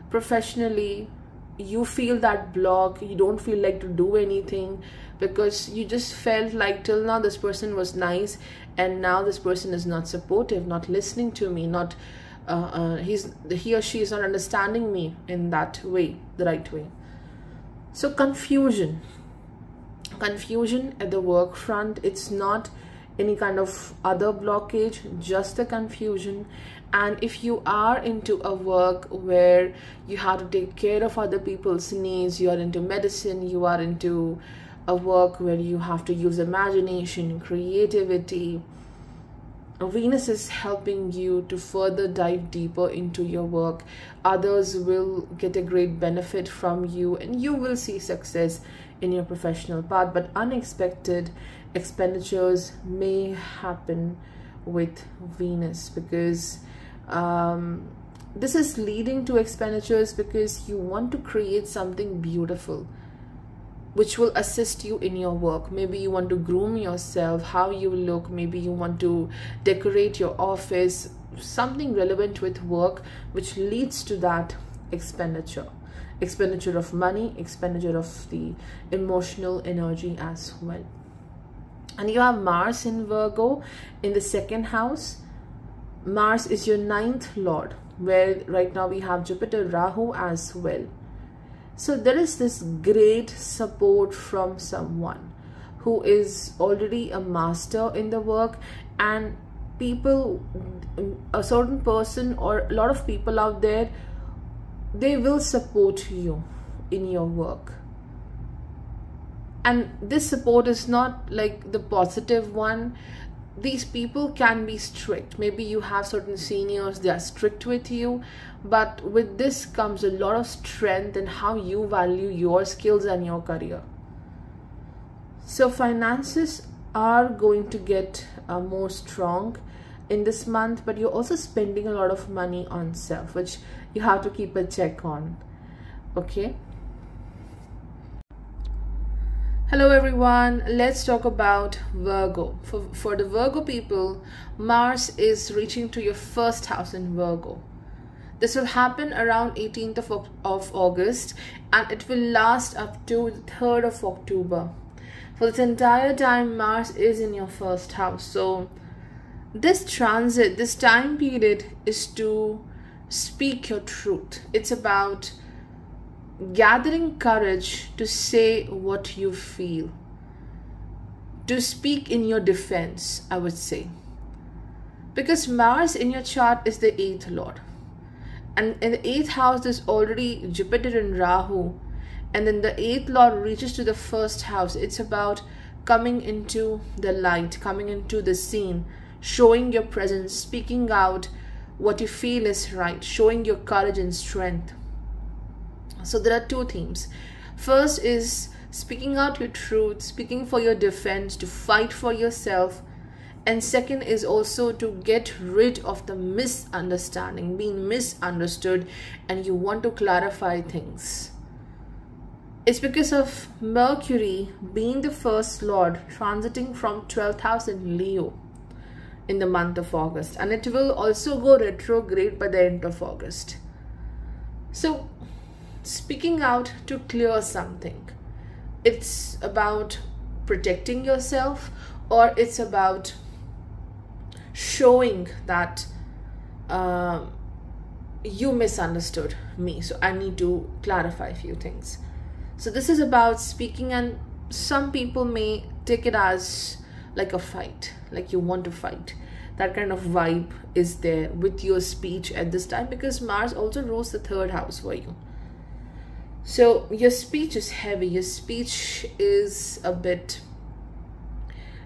professionally. You feel that block, you don't feel like to do anything, because you just felt like till now this person was nice, and now this person is not supportive, not listening to me, not he or she is not understanding me in that way, the right way. So confusion at the work front. It's not any kind of other blockage, just the confusion. And if you are into a work where you have to take care of other people's needs, you are into medicine, you are into a work where you have to use imagination, creativity, Venus is helping you to further dive deeper into your work. Others will get a great benefit from you, and you will see success in your professional path. But unexpected expenditures may happen with Venus, because this is leading to expenditures because you want to create something beautiful which will assist you in your work. Maybe you want to groom yourself, how you look, maybe you want to decorate your office, something relevant with work, which leads to that expenditure of money, expenditure of the emotional energy as well. And you have Mars in Virgo in the 2nd house. Mars is your 9th lord, where right now we have Jupiter, Rahu as well. So there is this great support from someone who is already a master in the work, and people, a certain person or a lot of people out there, they will support you in your work. And this support is not like the positive one. These people can be strict. Maybe you have certain seniors, they are strict with you, but with this comes a lot of strength in how you value your skills and your career. So finances are going to get more strong in this month, but you're also spending a lot of money on self, which you have to keep a check on. Okay. Hello everyone, let's talk about Virgo. For the Virgo people, Mars is reaching to your 1st house in Virgo. This will happen around 18th of August, and it will last up to the 3rd of October. For this entire time, Mars is in your 1st house. So this transit, this time period is to speak your truth. It's about gathering courage to say what you feel, to speak in your defense, I would say, because Mars in your chart is the 8th lord, and in the 8th house there's already Jupiter and Rahu, and then the 8th lord reaches to the 1st house. It's about coming into the light, coming into the scene, showing your presence, speaking out what you feel is right, showing your courage and strength. So there are two themes. First is speaking out your truth, speaking for your defense, to fight for yourself. And second is also to get rid of the misunderstanding, being misunderstood, and you want to clarify things. It's because of Mercury being the first lord transiting from 12th house in Leo in the month of August, and it will also go retrograde by the end of August. So speaking out to clear something, it's about protecting yourself, or it's about showing that you misunderstood me, so I need to clarify a few things. So this is about speaking, and some people may take it as like a fight, like you want to fight. That kind of vibe is there with your speech at this time, because Mars also rules the 3rd house for you. So your speech is heavy, your speech is a bit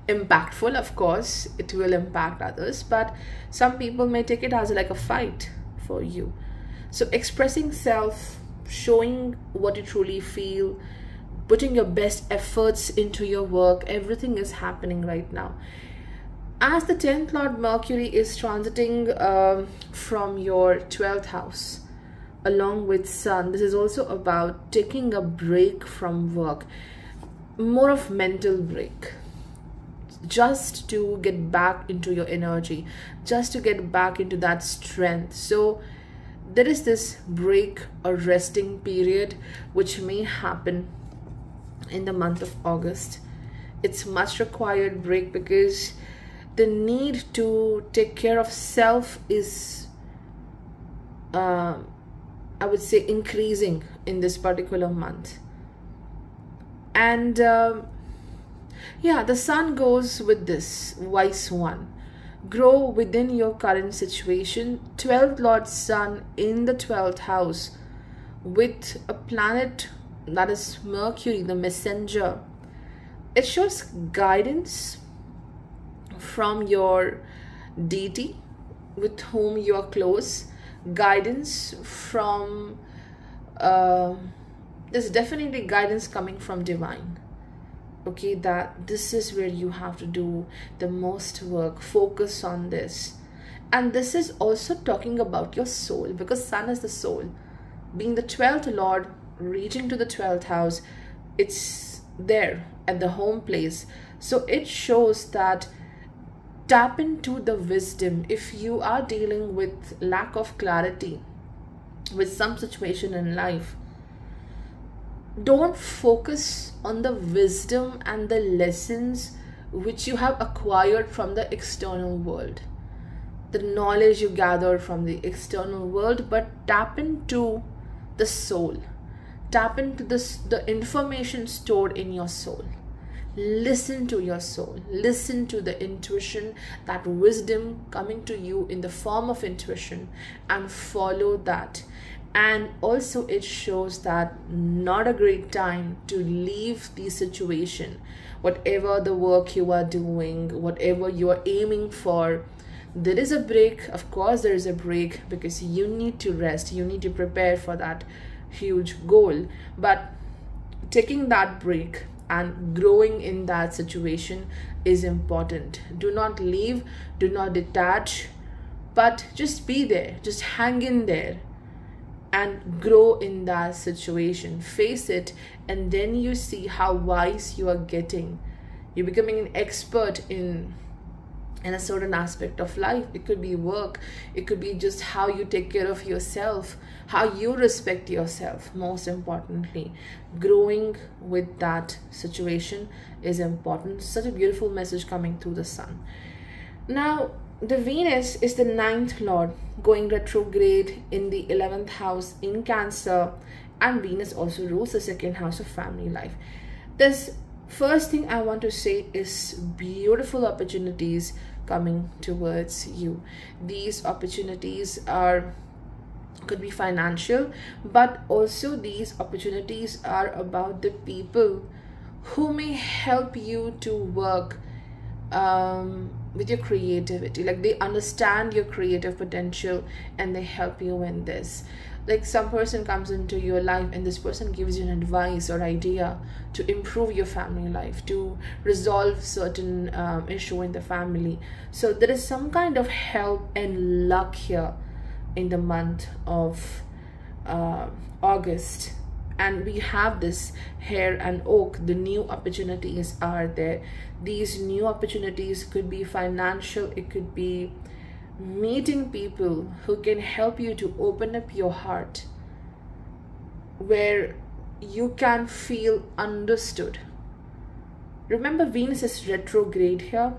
impactful. Of course it will impact others, but some people may take it as like a fight for you. So expressing self, showing what you truly feel, putting your best efforts into your work, everything is happening right now. As the 10th lord Mercury is transiting from your 12th house along with Sun, this is also about taking a break from work, more of mental break, just to get back into your energy, just to get back into that strength. So there is this break or resting period which may happen in the month of August. It's much required break, because the need to take care of self is I would say increasing in this particular month. And yeah, the Sun goes with this wise one. Grow within your current situation. 12th lord Sun in the 12th house with a planet that is Mercury, the messenger. It shows guidance from your deity with whom you are close, guidance from there's definitely guidance coming from divine. Okay, that this is where you have to do the most work, focus on this. And this is also talking about your soul, because Sun is the soul. Being the 12th lord, reaching to the 12th house, it's there at the home place. So it shows that tap into the wisdom. If you are dealing with lack of clarity with some situation in life, don't focus on the wisdom and the lessons which you have acquired from the external world, the knowledge you gathered from the external world, but tap into the soul, tap into the information stored in your soul. Listen to your soul, listen to the intuition, that wisdom coming to you in the form of intuition, and follow that. And also it shows that not a great time to leave the situation. Whatever the work you are doing, whatever you are aiming for, there is a break. Of course there is a break, because you need to rest, you need to prepare for that huge goal. But taking that break and growing in that situation is important. Do not leave, do not detach, but just be there, just hang in there and grow in that situation. Face it, and then you see how wise you are getting. You're becoming an expert in a certain aspect of life. It could be work, it could be just how you take care of yourself, how you respect yourself. Most importantly, growing with that situation is important. Such a beautiful message coming through the Sun. Now the Venus is the 9th lord, going retrograde in the 11th house in Cancer, and Venus also rules the 2nd house of family life. This first thing I want to say is beautiful opportunities coming towards you. These opportunities could be financial, but also these opportunities are about the people who may help you to work with your creativity. Like, they understand your creative potential and they help you in this. Like some person comes into your life and this person gives you an advice or idea to improve your family life, to resolve certain issue in the family. So there is some kind of help and luck here in the month of August. And we have this hare and oak. The new opportunities are there. These new opportunities could be financial, it could be meeting people who can help you to open up your heart, where you can feel understood. Remember, Venus is retrograde here,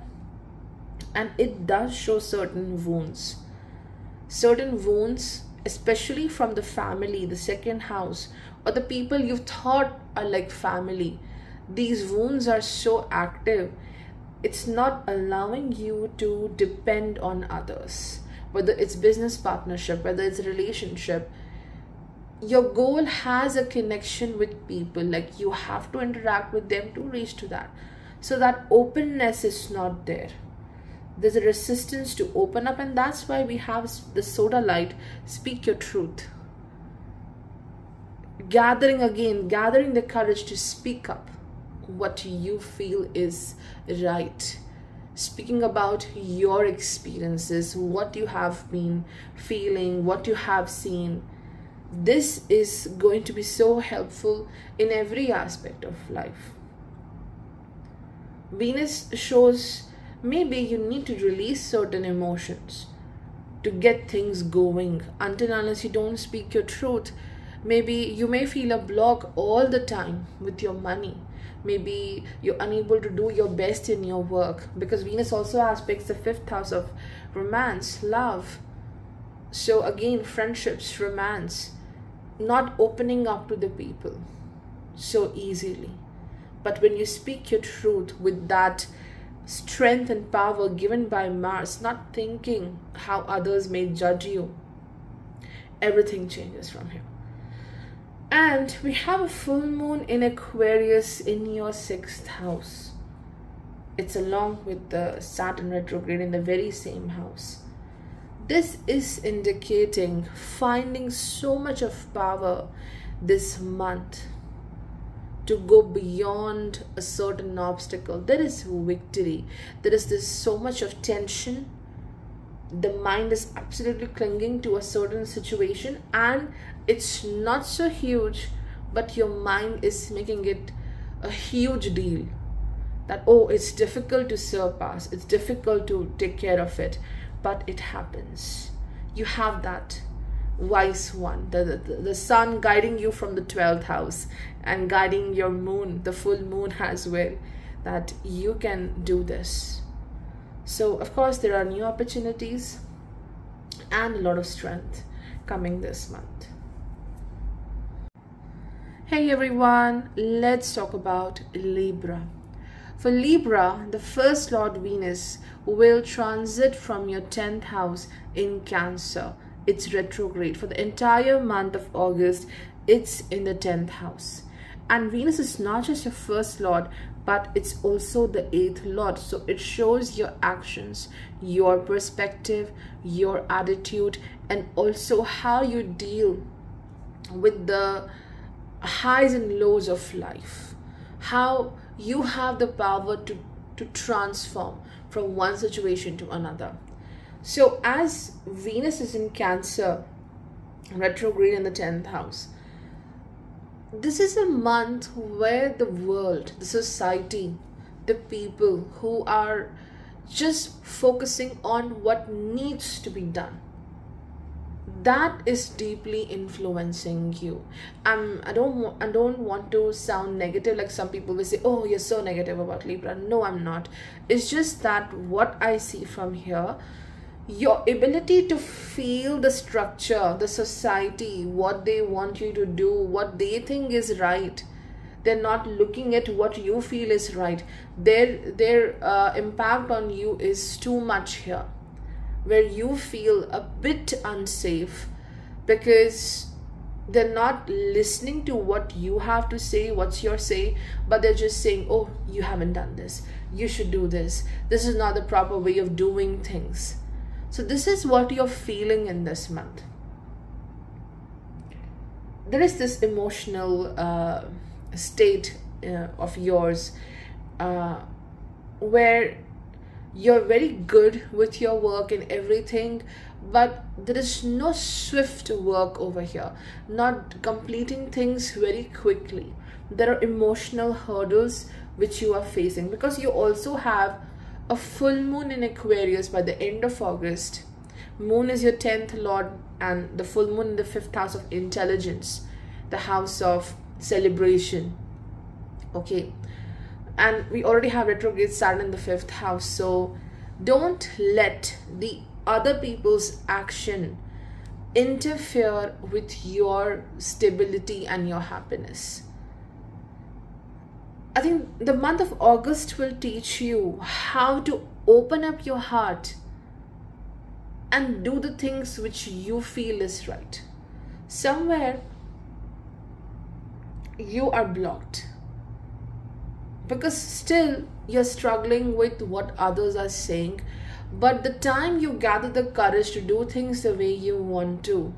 and it does show certain wounds, especially from the family, the second house, or the people you thought are like family. These wounds are so active, it's not allowing you to depend on others, whether it's business partnership, whether it's a relationship. Your goal has a connection with people, like you have to interact with them to reach to that. So that openness is not there. There's a resistance to open up, and that's why we have the soda light, speak your truth. Gathering the courage to speak up what you feel is right. Speaking about your experiences, what you have been feeling, what you have seen. This is going to be so helpful in every aspect of life. Venus shows maybe you need to release certain emotions to get things going. Until unless you don't speak your truth, maybe you may feel a block all the time with your money. Maybe you're unable to do your best in your work, because Venus also aspects the 5th house of romance, love. So again, friendships, romance, not opening up to the people so easily. But when you speak your truth with that strength and power given by Mars, not thinking how others may judge you, everything changes from here. And we have a full moon in Aquarius in your 6th house. It's along with the Saturn retrograde in the very same house. This is indicating finding so much of power this month to go beyond a certain obstacle. There is victory. There is this so much of tension. The mind is absolutely clinging to a certain situation, and it's not so huge, but your mind is making it a huge deal. That, oh, it's difficult to surpass, it's difficult to take care of it, but it happens. You have that wise one, the sun guiding you from the 12th house and guiding your moon, the full moon as well, that you can do this. So of course there are new opportunities and a lot of strength coming this month. Hey everyone, let's talk about Libra. For Libra, the first Lord Venus will transit from your 10th house in Cancer. It's retrograde. For the entire month of August, it's in the 10th house. And Venus is not just your first Lord, but it's also the 8th Lord. So it shows your actions, your perspective, your attitude, and also how you deal with the highs and lows of life. How you have the power to transform from one situation to another. So as Venus is in Cancer, retrograde in the 10th house, this is a month where the world, the society, the people who are just focusing on what needs to be done, that is deeply influencing you. I don't want to sound negative, like some people will say, oh, you're so negative about Libra. No, I'm not. It's just that what I see from here, your ability to feel the structure, the society, what they want you to do, what they think is right. They're not looking at what you feel is right. Their impact on you is too much here, where you feel a bit unsafe because they're not listening to what you have to say, what's your say, but they're just saying, oh, you haven't done this, you should do this, this is not the proper way of doing things. So this is what you're feeling in this month. there is this emotional state of yours where you're very good with your work and everything, but there is no swift work over here, not completing things very quickly. There are emotional hurdles which you are facing, because you also have a full moon in Aquarius by the end of August. Moon is your 10th lord, and the full moon in the 5th house of intelligence, the house of celebration. Okay, and we already have retrograde Saturn in the 5th house. So don't let the other people's action interfere with your stability and your happiness. I think the month of August will teach you how to open up your heart and do the things which you feel is right. Somewhere you are blocked because still you're struggling with what others are saying, but the time you gather the courage to do things the way you want to,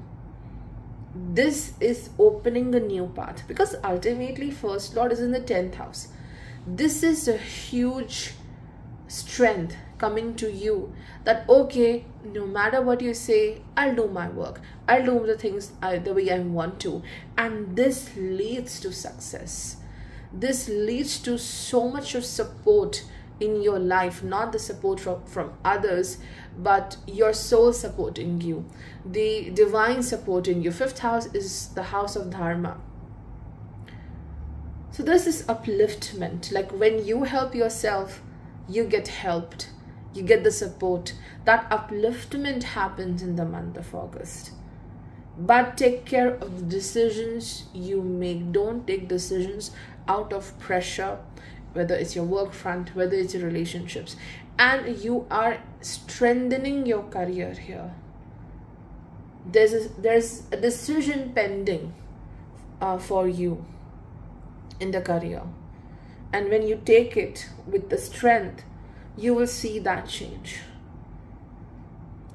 this is opening a new path, because ultimately first lord is in the 10th house. This is a huge strength coming to you, that okay, no matter what you say, I'll do my work, I'll do the things the way I want to, and this leads to success. This leads to so much of support in your life, not the support from others, but your soul supporting you, the divine supporting you. 5th house is the house of dharma. So there's this upliftment, like when you help yourself, you get helped, you get the support. That upliftment happens in the month of August. But take care of the decisions you make. Don't take decisions out of pressure, whether it's your work front, whether it's your relationships. And you are strengthening your career here. There's a decision pending for you in the career. And when you take it with the strength, you will see that change.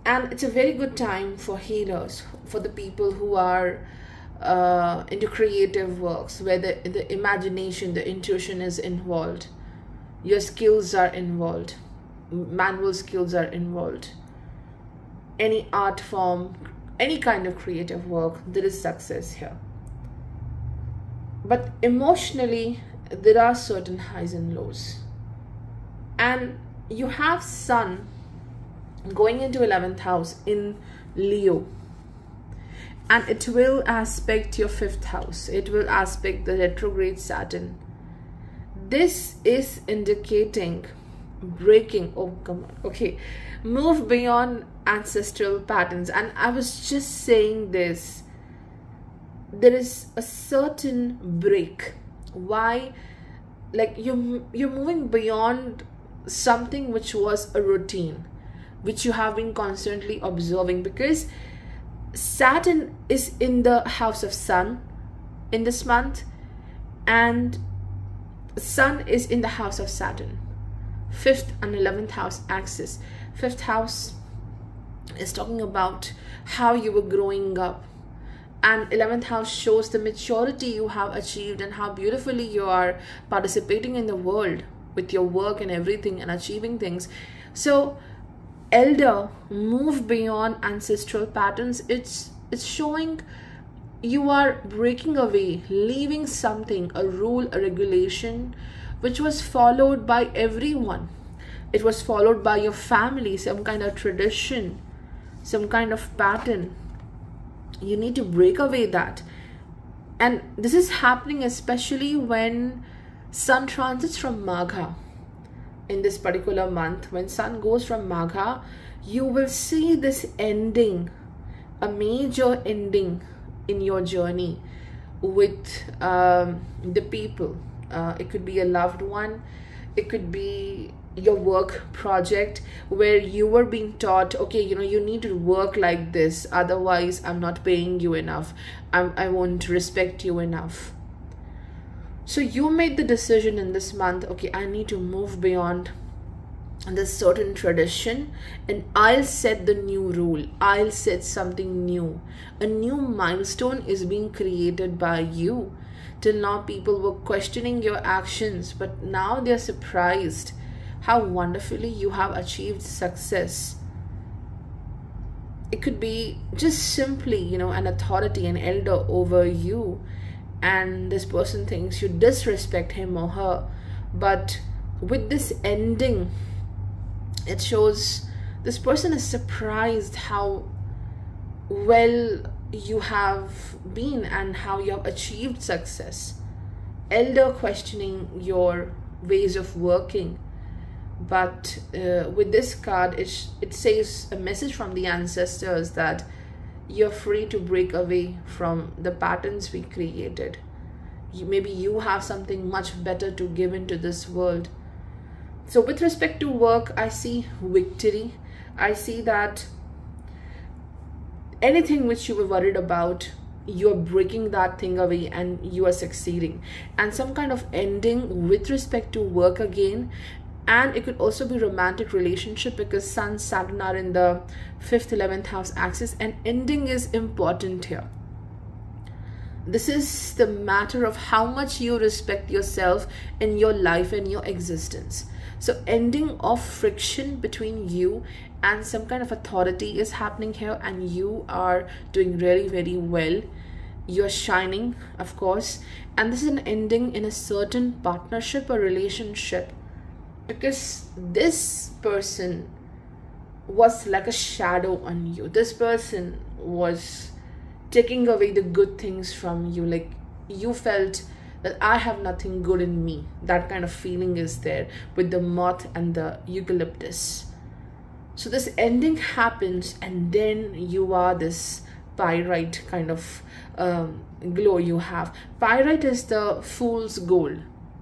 And it's a very good time for healers, for the people who are into creative works, where the imagination, the intuition is involved. Your skills are involved. Manual skills are involved. Any art form, any kind of creative work, there is success here. But emotionally, there are certain highs and lows. And you have Sun going into 11th house in Leo. And it will aspect your 5th house. It will aspect the retrograde Saturn. This is indicating breaking. Oh, come on. Okay. Move beyond ancestral patterns. And I was just saying this. There is a certain break. Why? Like you're moving beyond something which was a routine, which you have been constantly observing, because Saturn is in the house of Sun in this month, and Sun is in the house of Saturn. 5th and 11th house axis. 5th house is talking about how you were growing up, and 11th house shows the maturity you have achieved and how beautifully you are participating in the world with your work and everything and achieving things. So elder, move beyond ancestral patterns. It's showing you are breaking away, leaving something, a rule, a regulation which was followed by everyone. It was followed by your family, some kind of tradition, some kind of pattern. You need to break away that. And this is happening especially when Sun transits from Magha. In this particular month, when Sun goes from Magha, you will see this ending, a major ending in your journey with the people. It could be a loved one, it could be your work project, where you were being taught, okay, you need to work like this, otherwise I'm not paying you enough, I won't respect you enough. So you made the decision in this month, okay, I need to move beyond this certain tradition, and I'll set the new rule. I'll set something new. A new milestone is being created by you. Till now people were questioning your actions, but now they're surprised how wonderfully you have achieved success. It could be just simply, an authority, an elder over you, and this person thinks you disrespect him or her. But with this ending, it shows this person is surprised how well you have been and how you have achieved success. Elder questioning your ways of working. But with this card, it says a message from the ancestors that you're free to break away from the patterns we created. Maybe you have something much better to give into this world. So with respect to work, I see victory. I see that anything which you were worried about, you're breaking that thing away and you are succeeding. And some kind of ending with respect to work again. And it could also be romantic relationship, because Sun, Saturn are in the 5th, 11th house axis, and ending is important here. This is the matter of how much you respect yourself in your life and your existence. So ending of friction between you and some kind of authority is happening here, and you are doing really very well. You're shining, of course, and this is an ending in a certain partnership or relationship, because this person was like a shadow on you. This person was taking away the good things from you. Like, you felt that I have nothing good in me. That kind of feeling is there with the moth and the eucalyptus. So this ending happens, and then you are this pyrite kind of glow you have. Pyrite is the fool's gold.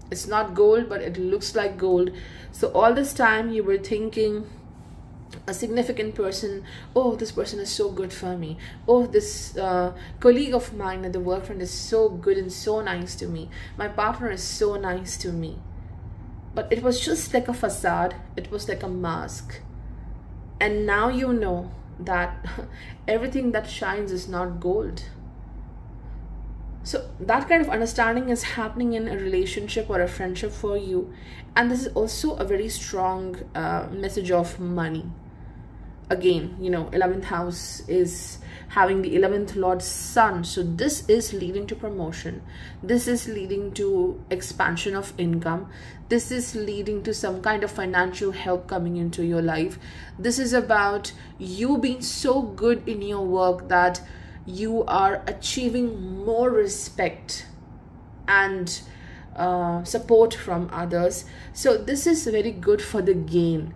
It's not gold, but it looks like gold. So all this time you were thinking a significant person, oh, this person is so good for me. Oh, this colleague of mine at the work friend is so good and so nice to me. My partner is so nice to me. But it was just like a facade. It was like a mask. And now you know that everything that shines is not gold. So that kind of understanding is happening in a relationship or a friendship for you. And this is also a very strong message of money. Again, 11th house is having the 11th Lord Sun. So this is leading to promotion. This is leading to expansion of income. This is leading to some kind of financial help coming into your life. This is about you being so good in your work that you are achieving more respect and support from others. So this is very good for the gain.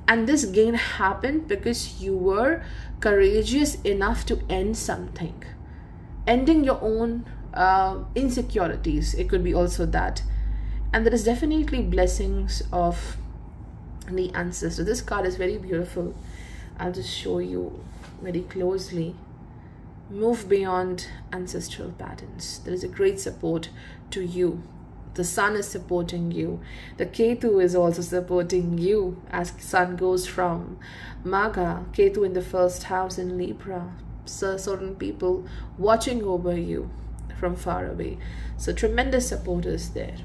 And this gain happened because you were courageous enough to end something. Ending your own insecurities. It could be also that. And there is definitely blessings of the ancestor. This card is very beautiful. I'll just show you very closely. Move beyond ancestral patterns. There is a great support to you. The sun is supporting you. The Ketu is also supporting you as sun goes from Maga, Ketu in the 1st house in Libra. So certain people watching over you from far away. So tremendous support is there.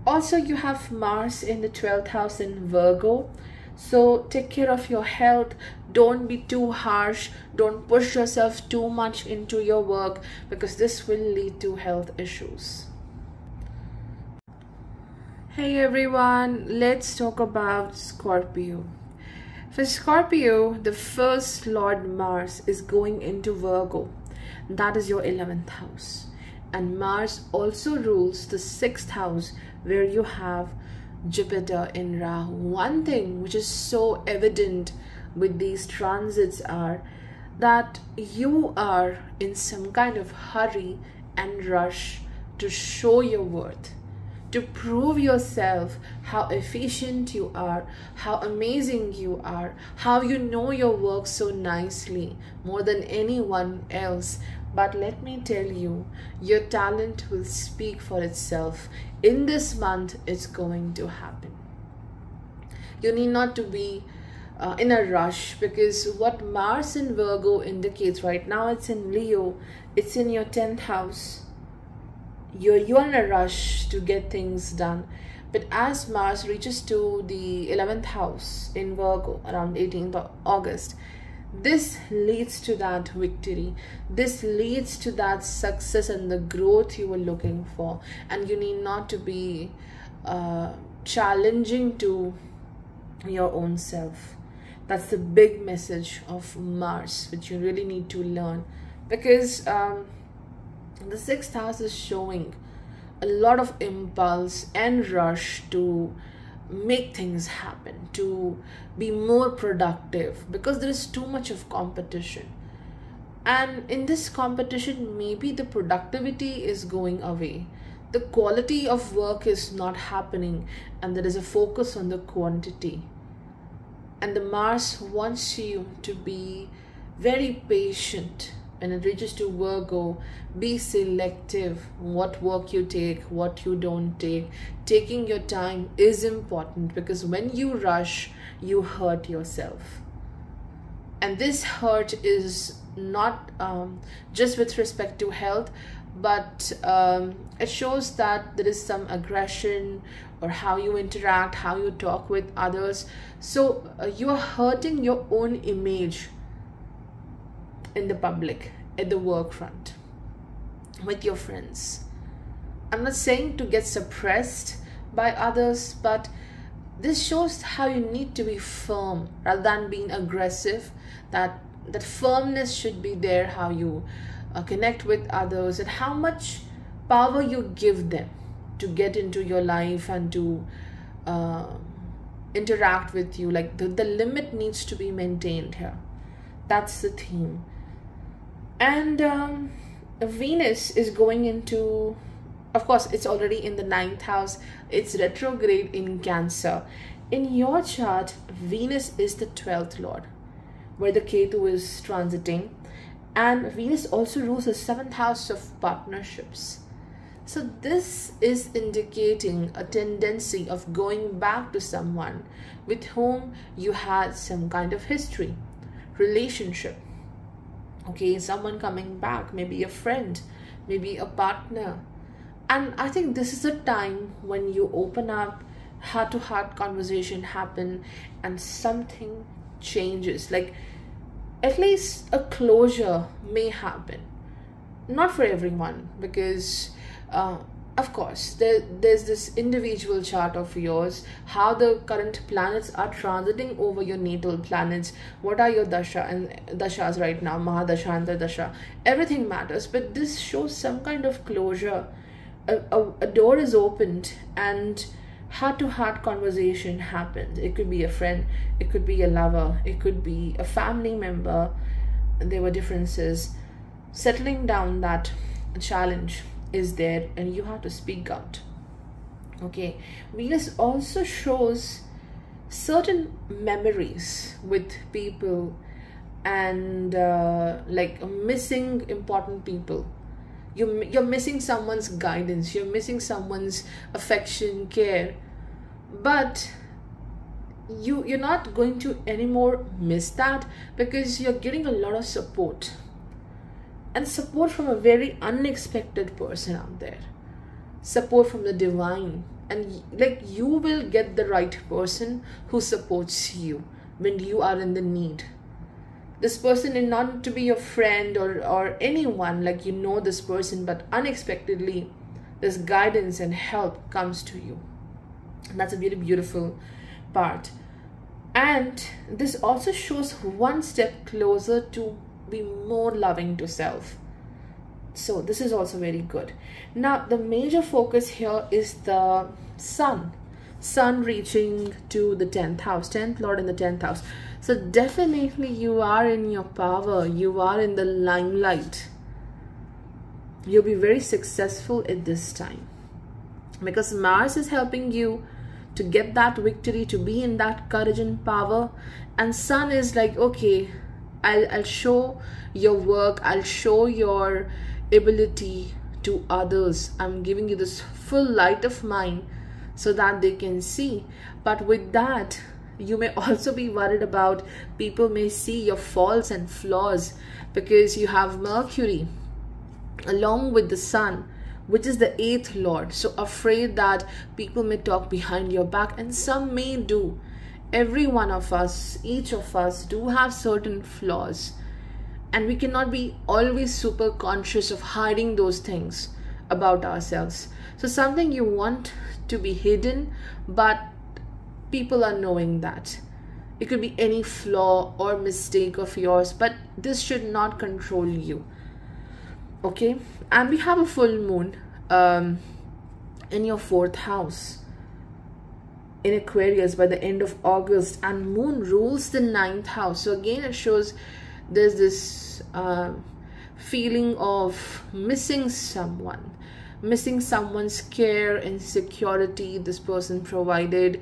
Also, you have Mars in the 12th house in Virgo. So take care of your health. Don't be too harsh. Don't push yourself too much into your work, because this will lead to health issues. Hey everyone, let's talk about Scorpio. For Scorpio, the 1st Lord Mars is going into Virgo. That is your 11th house. And Mars also rules the 6th house, where you have Jupiter in Rahu. One thing which is so evident with these transits are that you are in some kind of hurry and rush to show your worth, to prove yourself how efficient you are, how amazing you are, how you know your work so nicely, more than anyone else. But let me tell you, your talent will speak for itself. In this month, it's going to happen. You need not to be in a rush, because what Mars in Virgo indicates right now, it's in Leo, it's in your 10th house. You're in a rush to get things done. But as Mars reaches to the 11th house in Virgo around 18th of August, this leads to that victory. This leads to that success and the growth you were looking for. And you need not to be challenging to your own self. That's the big message of Mars, which you really need to learn. Because the 6th house is showing a lot of impulse and rush to make things happen, to be more productive, because there is too much of competition. And in this competition, maybe the productivity is going away. The quality of work is not happening, and there is a focus on the quantity. And the Mars wants you to be very patient. When it reaches to Virgo, be selective what work you take, what you don't take. Taking your time is important, because when you rush, you hurt yourself. And this hurt is not just with respect to health, but it shows that there is some aggression, or how you interact, how you talk with others. So you are hurting your own image in the public, at the work front, with your friends. I'm not saying to get suppressed by others, but this shows how you need to be firm rather than being aggressive. That firmness should be there, how you connect with others, and how much power you give them to get into your life and to interact with you. Like the limit needs to be maintained here. That's the theme. And Venus is going into, of course, it's already in the 9th house. It's retrograde in Cancer. In your chart, Venus is the 12th lord, where the Ketu is transiting. And Venus also rules the 7th house of partnerships. So this is indicating a tendency of going back to someone with whom you had some kind of history, relationship. Okay, someone coming back, maybe a friend, maybe a partner. And I think this is a time when you open up, heart-to-heart conversation happen, and something changes. Like at least a closure may happen. Not for everyone, because of course there's this individual chart of yours, how the current planets are transiting over your natal planets, what are your dasha and dashas right now, mahadasha and dasha, everything matters. But this shows some kind of closure. A door is opened and heart-to-heart conversation happens. It could be a friend, it could be a lover, it could be a family member. There were differences. Settling down that challenge is there, and you have to speak out. Okay, Venus also shows certain memories with people, and like missing important people. You're missing someone's guidance, you're missing someone's affection, care, but you're not going to anymore miss that, because you're getting a lot of support, and support from a very unexpected person out there, support from the divine. And like you will get the right person who supports you when you are in the need. This person is not to be your friend or anyone, like you know this person, but unexpectedly this guidance and help comes to you. And that's a very beautiful part. And this also shows one step closer to be more loving to self. So this is also very good. Now the major focus here is the sun reaching to the 10th house, 10th lord in the 10th house. So definitely you are in your power, you are in the limelight. You'll be very successful at this time, because Mars is helping you to get that victory, to be in that courage and power. And sun is like, okay, I'll show your work, I'll show your ability to others. I'm giving you this full light of mine so that they can see. But with that, you may also be worried about people may see your faults and flaws, because you have Mercury along with the Sun, which is the 8th lord. So afraid that people may talk behind your back, and some may do. Every one of us, each of us do have certain flaws, and we cannot be always super conscious of hiding those things about ourselves. So something you want to be hidden, but people are knowing that. It could be any flaw or mistake of yours, but this should not control you. Okay, and we have a full moon in your 4th house in Aquarius by the end of August, and moon rules the 9th house. So again, it shows there's this feeling of missing someone, missing someone's care and security this person provided.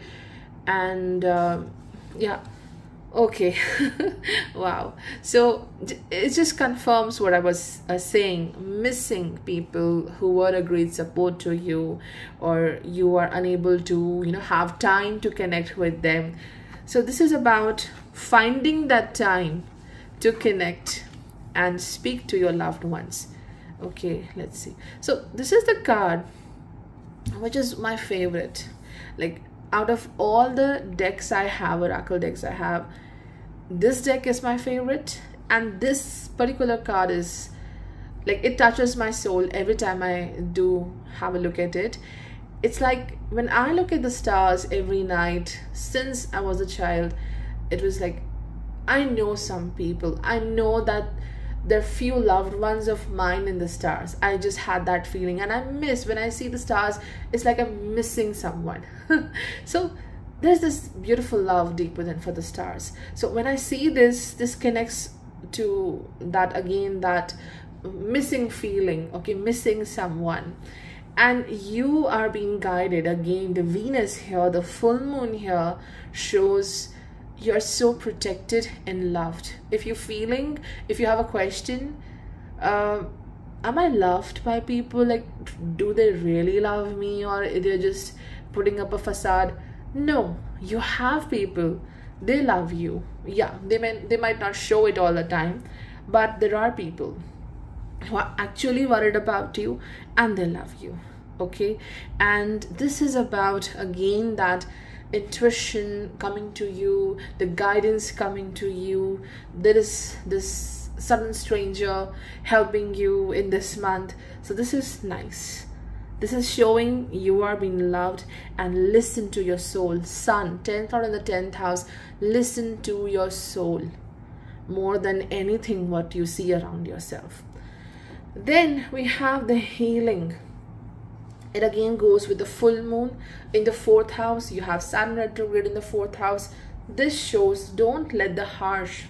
And yeah, okay. Wow. So it just confirms what I was saying. Missing people who were a great support to you, or you are unable to, you know, have time to connect with them. So this is about finding that time to connect and speak to your loved ones. Okay, let's see. So this is the card which is my favorite. Like, out of all the decks I have, oracle decks I have, this deck is my favorite. And this particular card is like, it touches my soul every time I do have a look at it. It's like when I look at the stars every night since I was a child, it was like, I know some people, I know that there are few loved ones of mine in the stars. I just had that feeling, and I miss when I see the stars. It's like I'm missing someone. So there's this beautiful love deep within for the stars. So when I see this, this connects to that again, that missing feeling. Okay, missing someone, and you are being guided. Again, the Venus here, the full moon here shows you're so protected and loved. If you're feeling, if you have a question, am I loved by people? Like, do they really love me, or they're just putting up a facade? No, you have people, they love you. Yeah, they might not show it all the time, but there are people who are actually worried about you and they love you. Okay, and this is about, again, that intuition coming to you, the guidance coming to you. There is this sudden stranger helping you in this month. So this is nice. This is showing you are being loved, and listen to your soul. Sun, 10th lord in the 10th house. Listen to your soul more than anything what you see around yourself. Then we have the healing. It again goes with the full moon in the 4th house. You have Saturn retrograde in the 4th house. This shows, don't let the harsh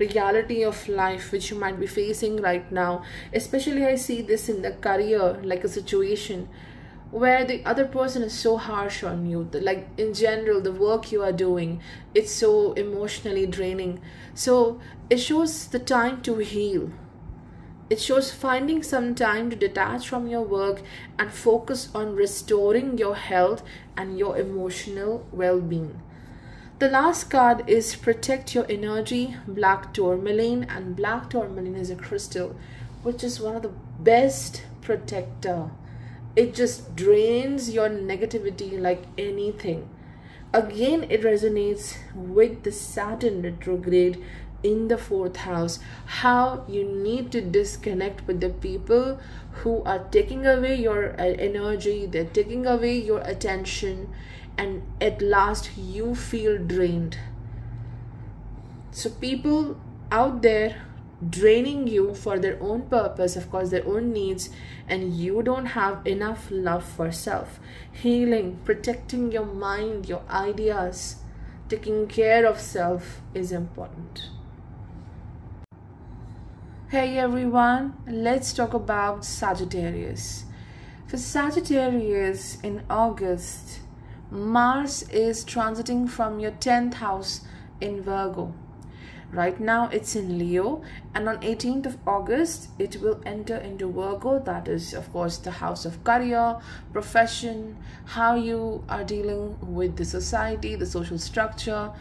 reality of life which you might be facing right now, especially I see this in the career, like a situation where the other person is so harsh on you. Like, in general, the work you are doing, it's so emotionally draining. So it shows the time to heal. It shows finding some time to detach from your work and focus on restoring your health and your emotional well-being. The last card is protect your energy, black tourmaline, and black tourmaline is a crystal which is one of the best protector. It just drains your negativity like anything. Again, it resonates with the Saturn retrograde in the 4th house, how you need to disconnect with the people who are taking away your energy, they're taking away your attention, and at last you feel drained. So people out there draining you for their own purpose, of course their own needs, and you don't have enough love for self. Healing, protecting your mind, your ideas, taking care of self is important. Hey everyone, let's talk about Sagittarius. For Sagittarius, in August, Mars is transiting from your 10th house in Virgo. Right now it's in Leo, and on 18th of August it will enter into Virgo. That is, of course, the house of career, profession, how you are dealing with the society, the social structure.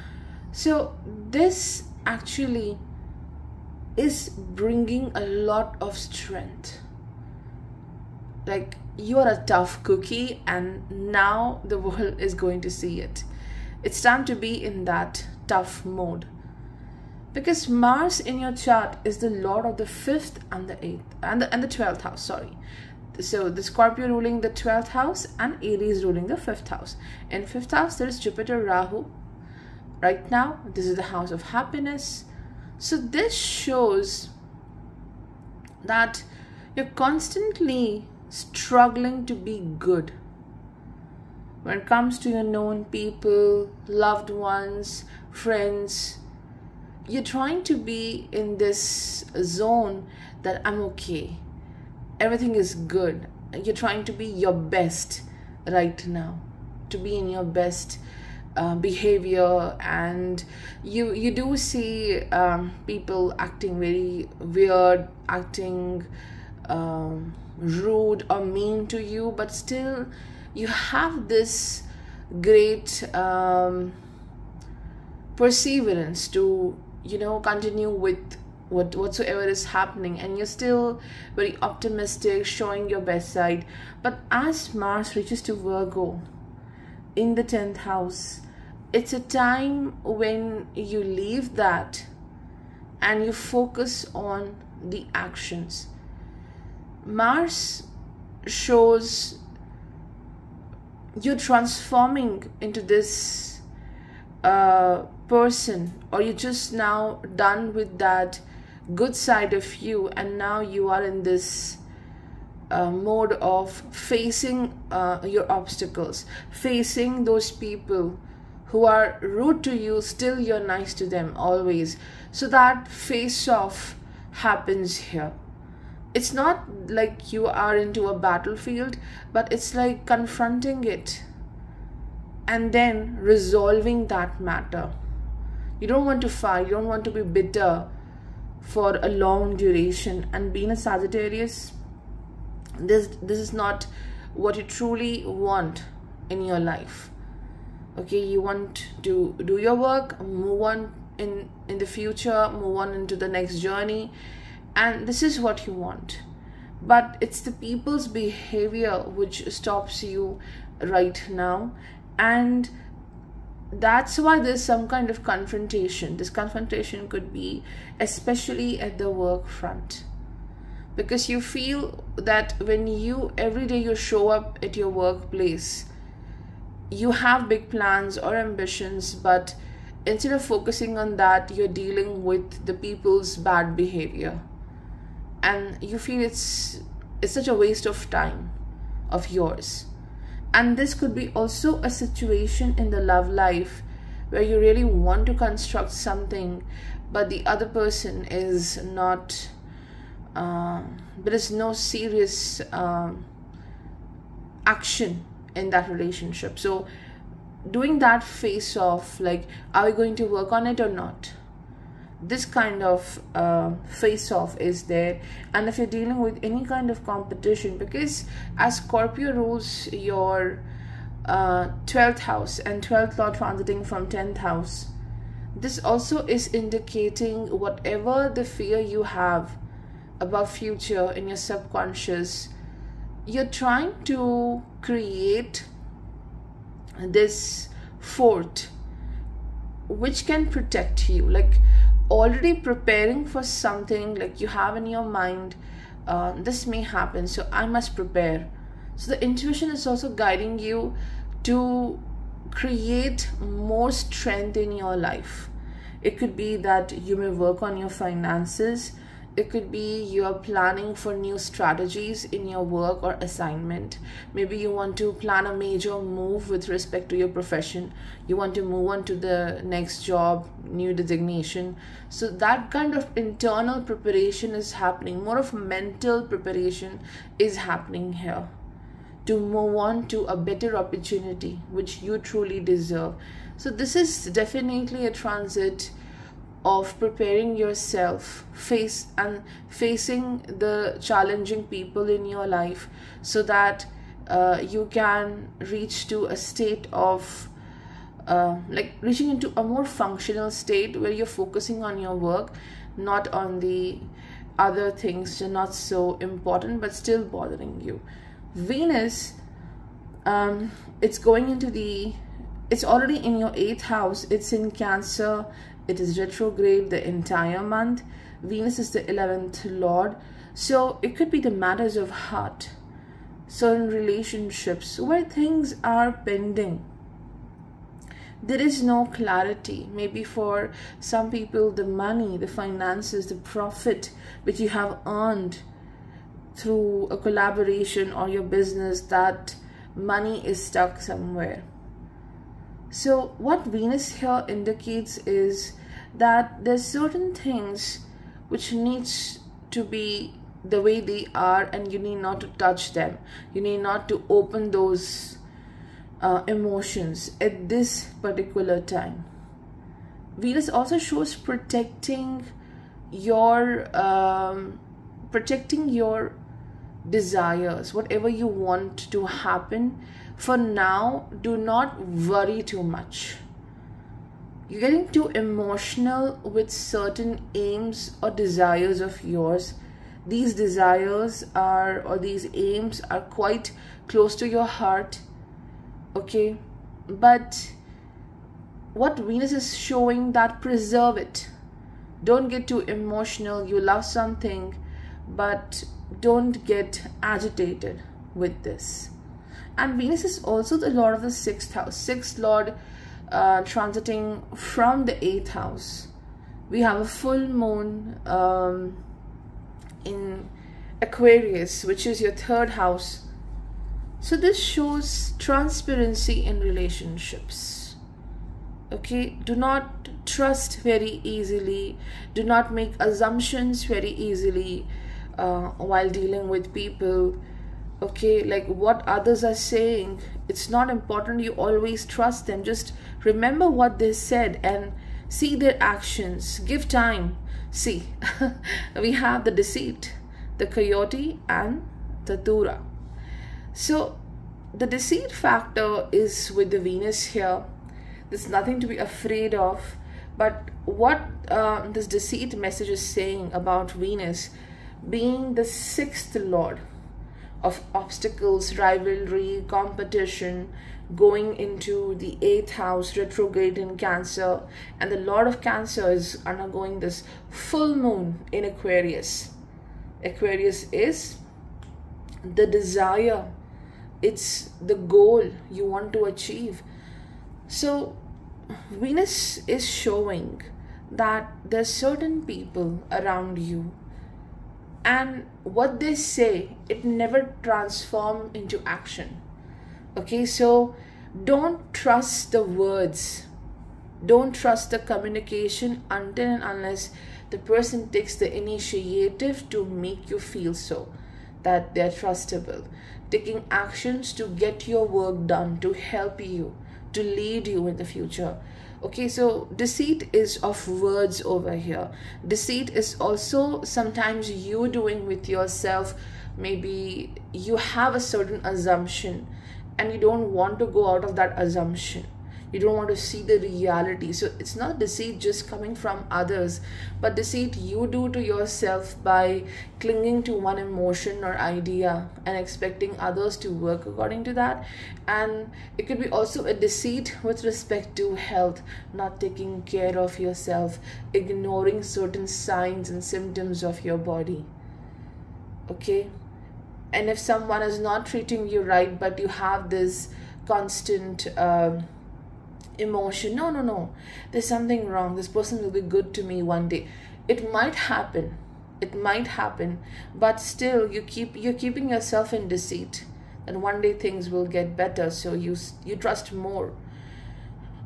So this actually is bringing a lot of strength. Like, you are a tough cookie, and now the world is going to see it. It's time to be in that tough mode. Because Mars in your chart is the lord of the 5th and the 8th and the 12th house, sorry. So the Scorpio ruling the 12th house and Aries ruling the 5th house. In 5th house there is Jupiter, Rahu. Right now this is the house of happiness. So this shows that you're constantly struggling to be good when it comes to your known people, loved ones, friends. You're trying to be in this zone that I'm okay, everything is good. You're trying to be your best right now, to be in your best behavior. And you do see people acting very weird, acting rude or mean to you, but still you have this great perseverance to continue with whatsoever is happening, and you're still very optimistic, showing your best side. But as Mars reaches to Virgo in the 10th house, it's a time when you leave that and you focus on the actions. Mars shows you're transforming into this person, or you're just now done with that good side of you, and now you are in this mode of facing your obstacles, facing those people who are rude to you. Still you're nice to them always. So that face off happens here. It's not like you are into a battlefield, but it's like confronting it and then resolving that matter. You don't want to fight, you don't want to be bitter for a long duration. And being a Sagittarius, this is not what you truly want in your life. Okay, you want to do your work, move on in the future, move on into the next journey, and this is what you want. But it's the people's behavior which stops you right now, and that's why there's some kind of confrontation. This confrontation could be especially at the work front, because you feel that when you every day you show up at your workplace, you have big plans or ambitions, but instead of focusing on that, you're dealing with the people's bad behavior, and you feel it's such a waste of time of yours. And this could be also a situation in the love life where you really want to construct something, but the other person is not, there is no serious action in that relationship. So doing that face off, like, are we going to work on it or not? This kind of face off is there. And if you're dealing with any kind of competition, because as Scorpio rules your 12th house and 12th lord transiting from 10th house, this also is indicating whatever the fear you have about future in your subconscious, you're trying to create this fort which can protect you, like already preparing for something. Like you have in your mind, this may happen, so I must prepare. So the intuition is also guiding you to create more strength in your life. It could be that you may work on your finances. It could be you are planning for new strategies in your work or assignment. Maybe you want to plan a major move with respect to your profession. You want to move on to the next job, new designation. So that kind of internal preparation is happening. More of mental preparation is happening here to move on to a better opportunity which you truly deserve. So this is definitely a transit of preparing yourself, facing the challenging people in your life, so that you can reach to a state of like reaching into a more functional state where you're focusing on your work, not on the other things that are not so important but still bothering you. Venus, it's already in your 8th house. It's in Cancer. It is retrograde the entire month. Venus is the 11th lord. So it could be the matters of heart, certain relationships where things are pending. There is no clarity. Maybe for some people, the money, the finances, the profit which you have earned through a collaboration or your business, that money is stuck somewhere. So what Venus here indicates is that there's certain things which needs to be the way they are, and you need not to touch them. You need not to open those emotions at this particular time. Venus also shows protecting your desires, whatever you want to happen. For now, do not worry too much. You're getting too emotional with certain aims or desires of yours. These desires are, or these aims are quite close to your heart, okay? But what Venus is showing, that preserve it. Don't get too emotional. You love something, but don't get agitated with this. And Venus is also the lord of the 6th house. 6th lord transiting from the 8th house. We have a full moon in Aquarius, which is your 3rd house. So this shows transparency in relationships. Okay, do not trust very easily. Do not make assumptions very easily while dealing with people. Okay, like what others are saying, it's not important you always trust them. Just remember what they said and see their actions. Give time. See, we have the deceit, the coyote, and the Tura. So the deceit factor is with the Venus here. There's nothing to be afraid of. But what this deceit message is saying about Venus being the 6th lord of obstacles, rivalry, competition, going into the 8th house, retrograde in Cancer, and the lord of Cancer is undergoing this full moon in Aquarius. Aquarius is the desire, it's the goal you want to achieve. So Venus is showing that there's certain people around you, and what they say, it never transforms into action. Okay, so don't trust the words, don't trust the communication until and unless the person takes the initiative to make you feel so that they're trustable, taking actions to get your work done, to help you, to lead you in the future. Okay, so deceit is of words over here. Deceit is also sometimes you doing with yourself. Maybe you have a certain assumption and you don't want to go out of that assumption. You don't want to see the reality. So it's not deceit just coming from others, but deceit you do to yourself by clinging to one emotion or idea and expecting others to work according to that. And it could be also a deceit with respect to health, not taking care of yourself, ignoring certain signs and symptoms of your body. Okay? And if someone is not treating you right, but you have this constant emotion, no, there's something wrong, this person will be good to me one day. It might happen, but still you're keeping yourself in deceit that one day things will get better, so you trust more.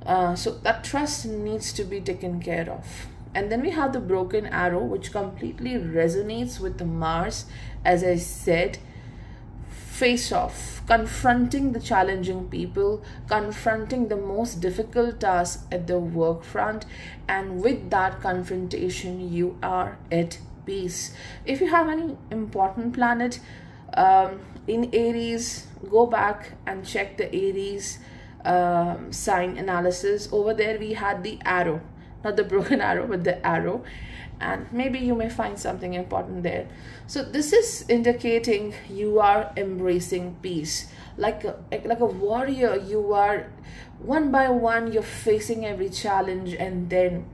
So that trust needs to be taken care of. And then we have the broken arrow, which completely resonates with the Mars, as I said. face off, confronting the challenging people, confronting the most difficult tasks at the work front, and with that confrontation you are at peace. If you have any important planet in Aries, go back and check the Aries sign analysis. Over there we had the arrow, not the broken arrow but the arrow, and maybe you may find something important there. So this is indicating you are embracing peace like a warrior. You are one by one, you're facing every challenge, and then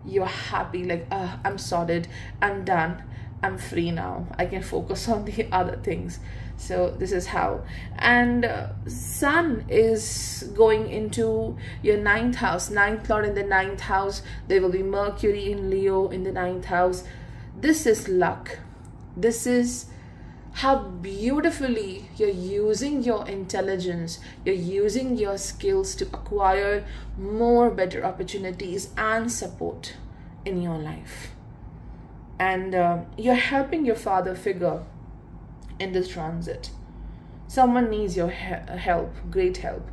you're happy, like I'm sorted, I'm done, I'm free now, I can focus on the other things. So this is how. And Sun is going into your 9th house, 9th lord in the 9th house. There will be Mercury in Leo in the 9th house. This is luck. This is how beautifully you're using your intelligence, you're using your skills to acquire more better opportunities and support in your life. And you're helping your father figure in this transit. Someone needs your help, great help,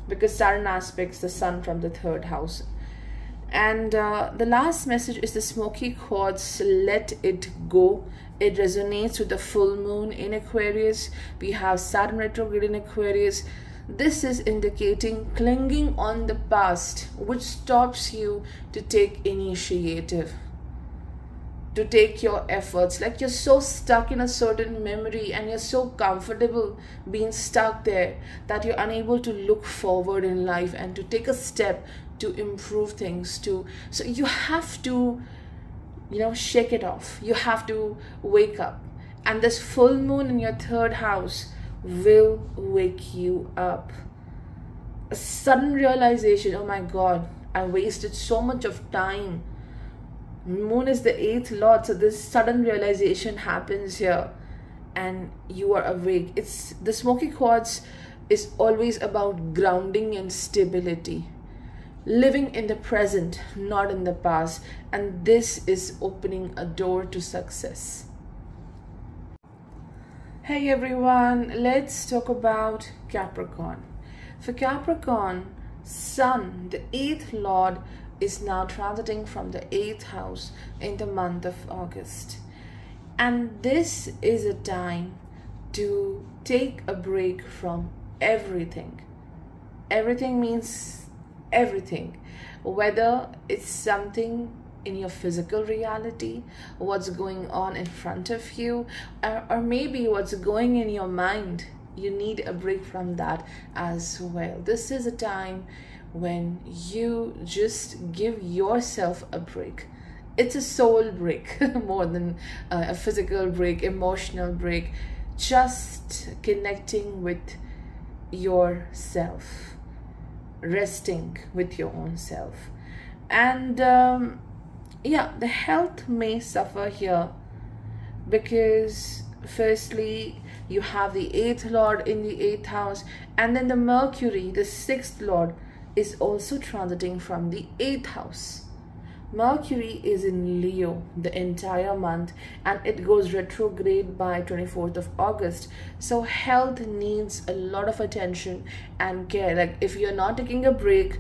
because Saturn aspects the Sun from the 3rd house. And the last message is the smoky quartz, let it go. It resonates with the full moon in Aquarius. We have Saturn retrograde in Aquarius. This is indicating clinging on the past, which stops you to take initiative, to take your efforts. Like you're so stuck in a certain memory and you're so comfortable being stuck there that you're unable to look forward in life and to take a step to improve things. So you have to, shake it off. You have to wake up, and this full moon in your 3rd house will wake you up. A sudden realization, oh my god, I wasted so much of time. Moon is the 8th lord, so this sudden realization happens here and you are awake. It's the smoky quartz is always about grounding and stability, living in the present, not in the past, and this is opening a door to success. Hey everyone, let's talk about Capricorn. For Capricorn, Sun, the 8th lord, is now transiting from the 8th house in the month of August. And this is a time to take a break from everything. Everything means everything. Whether it's something in your physical reality, what's going on in front of you, or maybe what's going in your mind. You need a break from that as well. This is a time when you just give yourself a break. It's a soul break more than a physical break, emotional break. Just connecting with yourself, resting with your own self. And yeah, the health may suffer here because firstly you have the 8th lord in the 8th house, and then the Mercury, the 6th lord, is also transiting from the 8th house. Mercury is in Leo the entire month and it goes retrograde by 24th of August. So health needs a lot of attention and care. Like if you're not taking a break,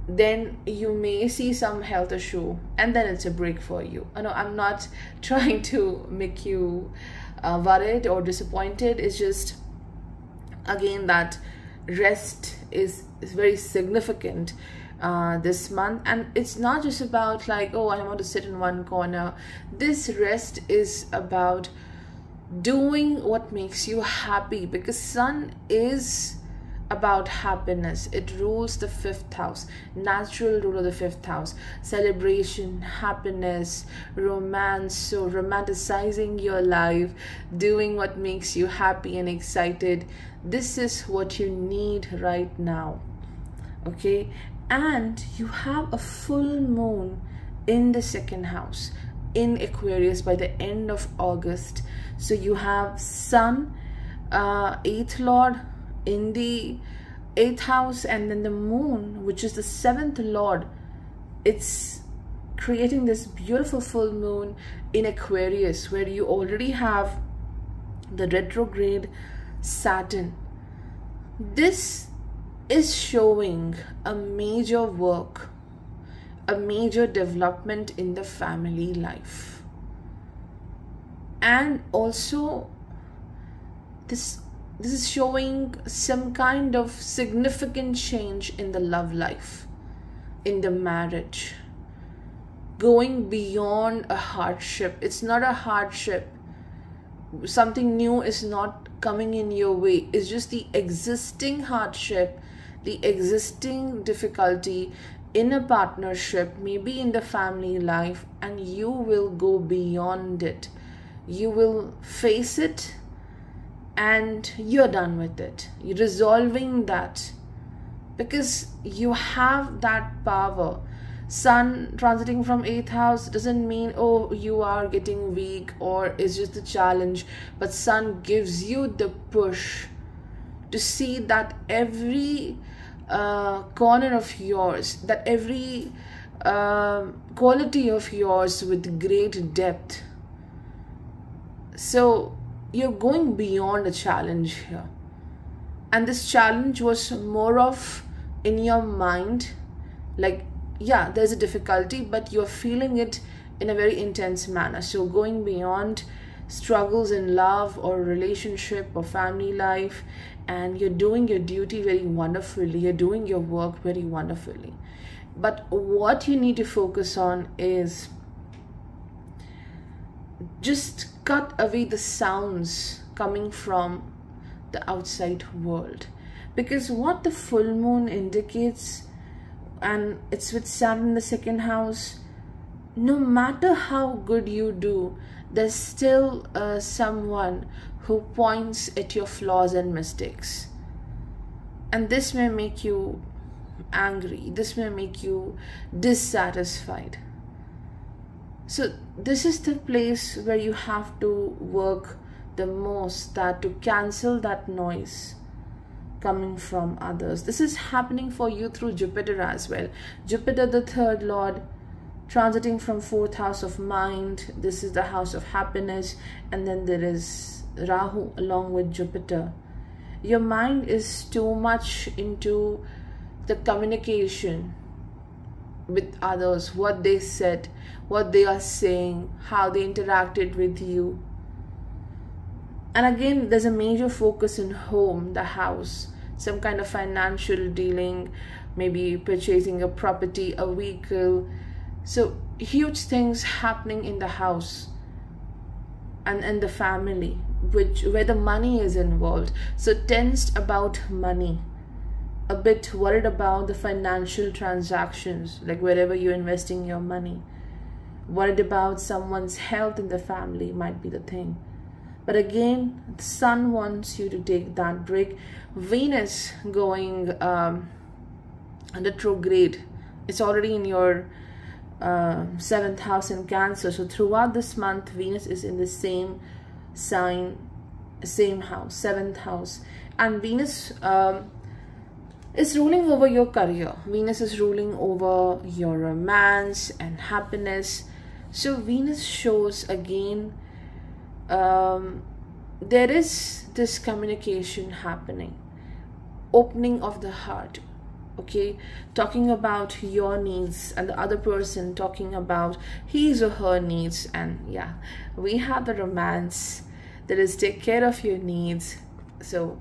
then you may see some health issue and then it's a break for you. I know I'm not trying to make you worried or disappointed. It's just again that rest is very significant this month, and it's not just about like, oh, I want to sit in one corner. This rest is about doing what makes you happy, because Sun is about happiness. It rules the 5th house, natural rule of the 5th house, celebration, happiness, romance. So romanticizing your life, doing what makes you happy and excited, this is what you need right now. Okay, and you have a full moon in the 2nd house in Aquarius by the end of August. So you have Sun, 8th lord, in the 8th house, and then the moon, which is the 7th lord, it's creating this beautiful full moon in Aquarius, where you already have the retrograde Saturn. This is showing a major work, a major development in the family life. And also this is showing some kind of significant change in the love life, in the marriage, going beyond a hardship. It's not a hardship, something new is not coming in your way. It's just the existing hardship, the existing difficulty in a partnership, maybe in the family life, and you will go beyond it. You will face it and you're done with it. You're resolving that because you have that power. Sun transiting from 8th house doesn't mean, oh, you are getting weak or it's just a challenge, but Sun gives you the push to see that every corner of yours, that every quality of yours with great depth. So you're going beyond a challenge here, and this challenge was more of in your mind, like, yeah, there's a difficulty, but you're feeling it in a very intense manner. So going beyond struggles in love or relationship or family life, and you're doing your duty very wonderfully, you're doing your work very wonderfully. But what you need to focus on is just cut away the sounds coming from the outside world, because what the full moon indicates, and it's with Saturn in the 2nd house, no matter how good you do, there's still someone who points at your flaws and mistakes, and this may make you angry, this may make you dissatisfied. So this is the place where you have to work the most, that to cancel that noise coming from others. This is happening for you through Jupiter as well. Jupiter, the 3rd lord, transiting from 4th house of mind. This is the house of happiness, and then there is Rahu along with Jupiter. Your mind is too much into the communication with others, what they said, what they are saying, how they interacted with you. And again, there's a major focus in home, the house, some kind of financial dealing, maybe purchasing a property, a vehicle. So huge things happening in the house and in the family, where the money is involved. So tensed about money, a bit worried about the financial transactions, like wherever you're investing your money. Worried about someone's health in the family might be the thing. But again, the Sun wants you to take that break. Venus going retrograde. It's already in your 7th house in Cancer. So throughout this month, Venus is in the same sign, same house, 7th house. And Venus is ruling over your career. Venus is ruling over your romance and happiness. So Venus shows again, there is this communication happening, opening of the heart, okay, talking about your needs, and the other person talking about his or her needs. And yeah, we have the romance, that is take care of your needs. So,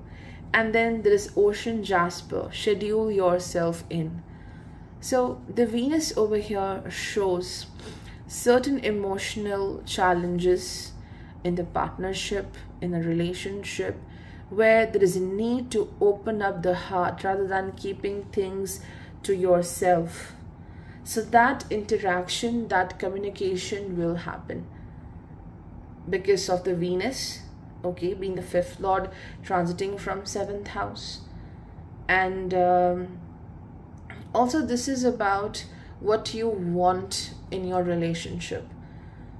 and then there is Ocean Jasper, schedule yourself in. So the Venus over here shows certain emotional challenges in the partnership, in a relationship, where there is a need to open up the heart rather than keeping things to yourself. So that interaction, that communication will happen because of the Venus, okay, being the 5th lord, transiting from 7th house. And also this is about what you want in your relationship,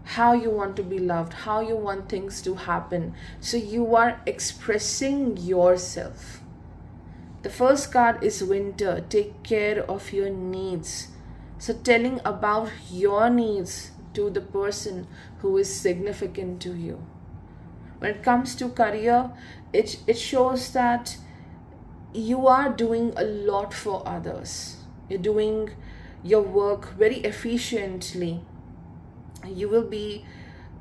how you want to be loved, how you want things to happen. So you are expressing yourself. The first card is Winter, take care of your needs. So telling about your needs to the person who is significant to you. When it comes to career, it shows that you are doing a lot for others. You're doing your work very efficiently. You will be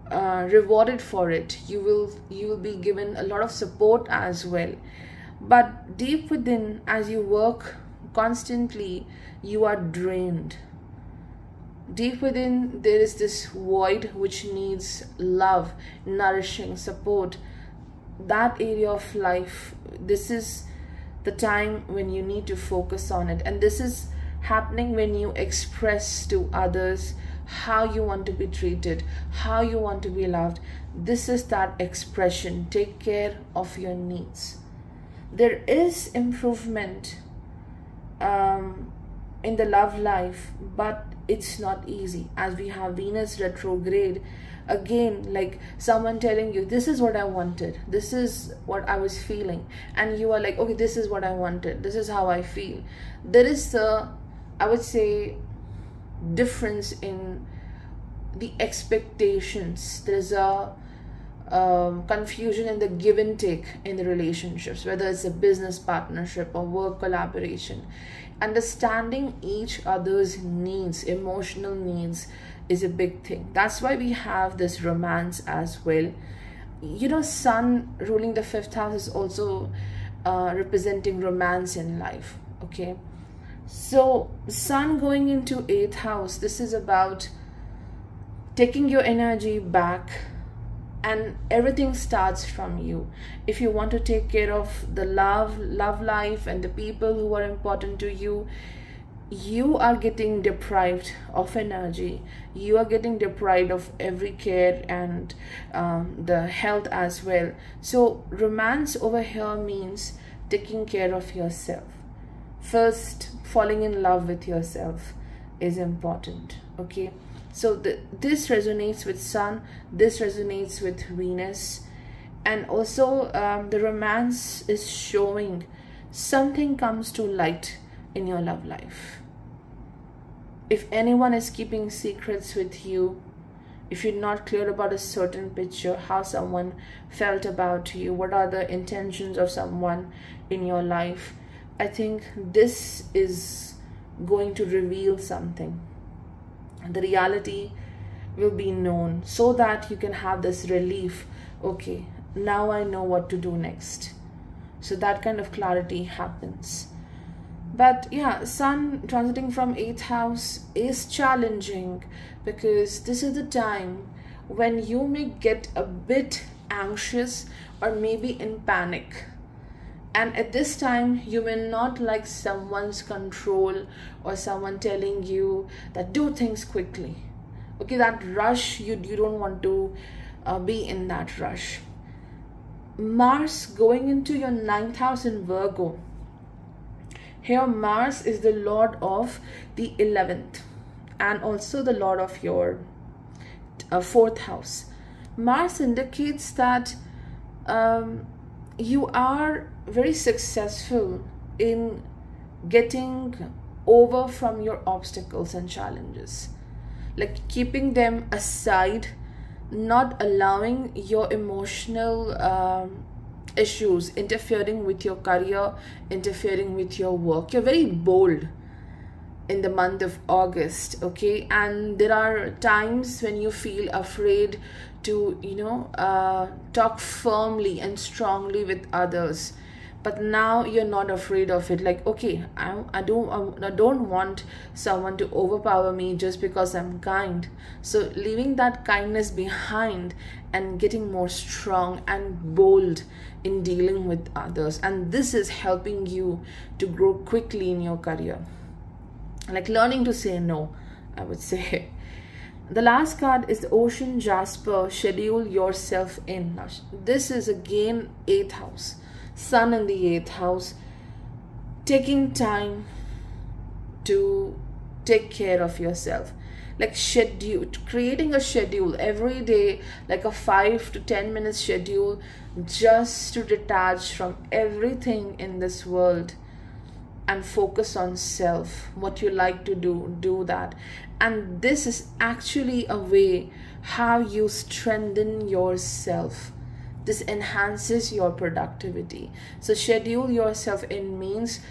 rewarded for it. You will be given a lot of support as well. But deep within, as you work constantly, you are drained. Deep within, there is this void which needs love, nourishing support. That area of life, this is the time when you need to focus on it. And this is happening when you express to others how you want to be treated, how you want to be loved. This is that expression. Take care of your needs. There is improvement in the love life, but it's not easy, as we have Venus retrograde. Again, like someone telling you, this is what I wanted, this is what I was feeling, and you are like, okay, this is what I wanted, this is how I feel. There is a, I would say, difference in the expectations. There's a confusion in the give and take in the relationships, whether it's a business partnership or work collaboration. Understanding each other's needs, emotional needs, is a big thing. That's why we have this romance as well. You know, Sun ruling the 5th house is also representing romance in life. Okay, so Sun going into 8th house, this is about taking your energy back, and everything starts from you. If you want to take care of the love life and the people who are important to you, you are getting deprived of energy. You are getting deprived of every care and the health as well. So romance over here means taking care of yourself. First, falling in love with yourself is important. Okay, so this resonates with Sun, this resonates with Venus. And also the romance is showing something comes to light in your love life. If anyone is keeping secrets with you, if you're not clear about a certain picture, how someone felt about you, what are the intentions of someone in your life, I think this is going to reveal something. The reality will be known, so that you can have this relief. Okay, now I know what to do next. So that kind of clarity happens. But yeah, Sun transiting from 8th house is challenging, because this is the time when you may get a bit anxious or maybe in panic. And at this time, you may not like someone's control or someone telling you that do things quickly. Okay, that rush, you don't want to be in that rush. Mars going into your 9th house in Virgo. Here, Mars is the lord of the 11th and also the lord of your 4th house. Mars indicates that you are very successful in getting over from your obstacles and challenges, like keeping them aside, not allowing your emotional issues interfering with your career, interfering with your work. You're very bold in the month of August, okay? And there are times when you feel afraid to, talk firmly and strongly with others. But now you're not afraid of it. Like, okay, I don't want someone to overpower me just because I'm kind. So leaving that kindness behind and getting more strong and bold in dealing with others. And this is helping you to grow quickly in your career. Like learning to say no, I would say. The last card is the Ocean Jasper, schedule yourself in. Now, this is again 8th house. Sun in the 8th house, taking time to take care of yourself, like creating a schedule every day, like a 5 to 10 minute schedule, just to detach from everything in this world and focus on self. What you like to do that. And this is actually a way how you strengthen yourself. This enhances your productivity. So schedule yourself in means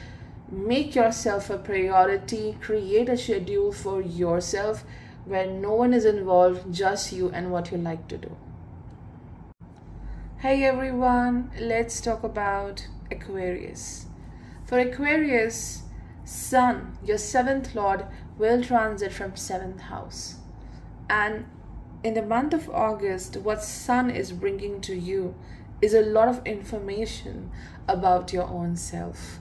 make yourself a priority, create a schedule for yourself where no one is involved, just you and what you like to do. Hey everyone, let's talk about Aquarius. For Aquarius, Sun, your 7th lord, will transit from 7th house. And in the month of August, what Sun is bringing to you is a lot of information about your own self.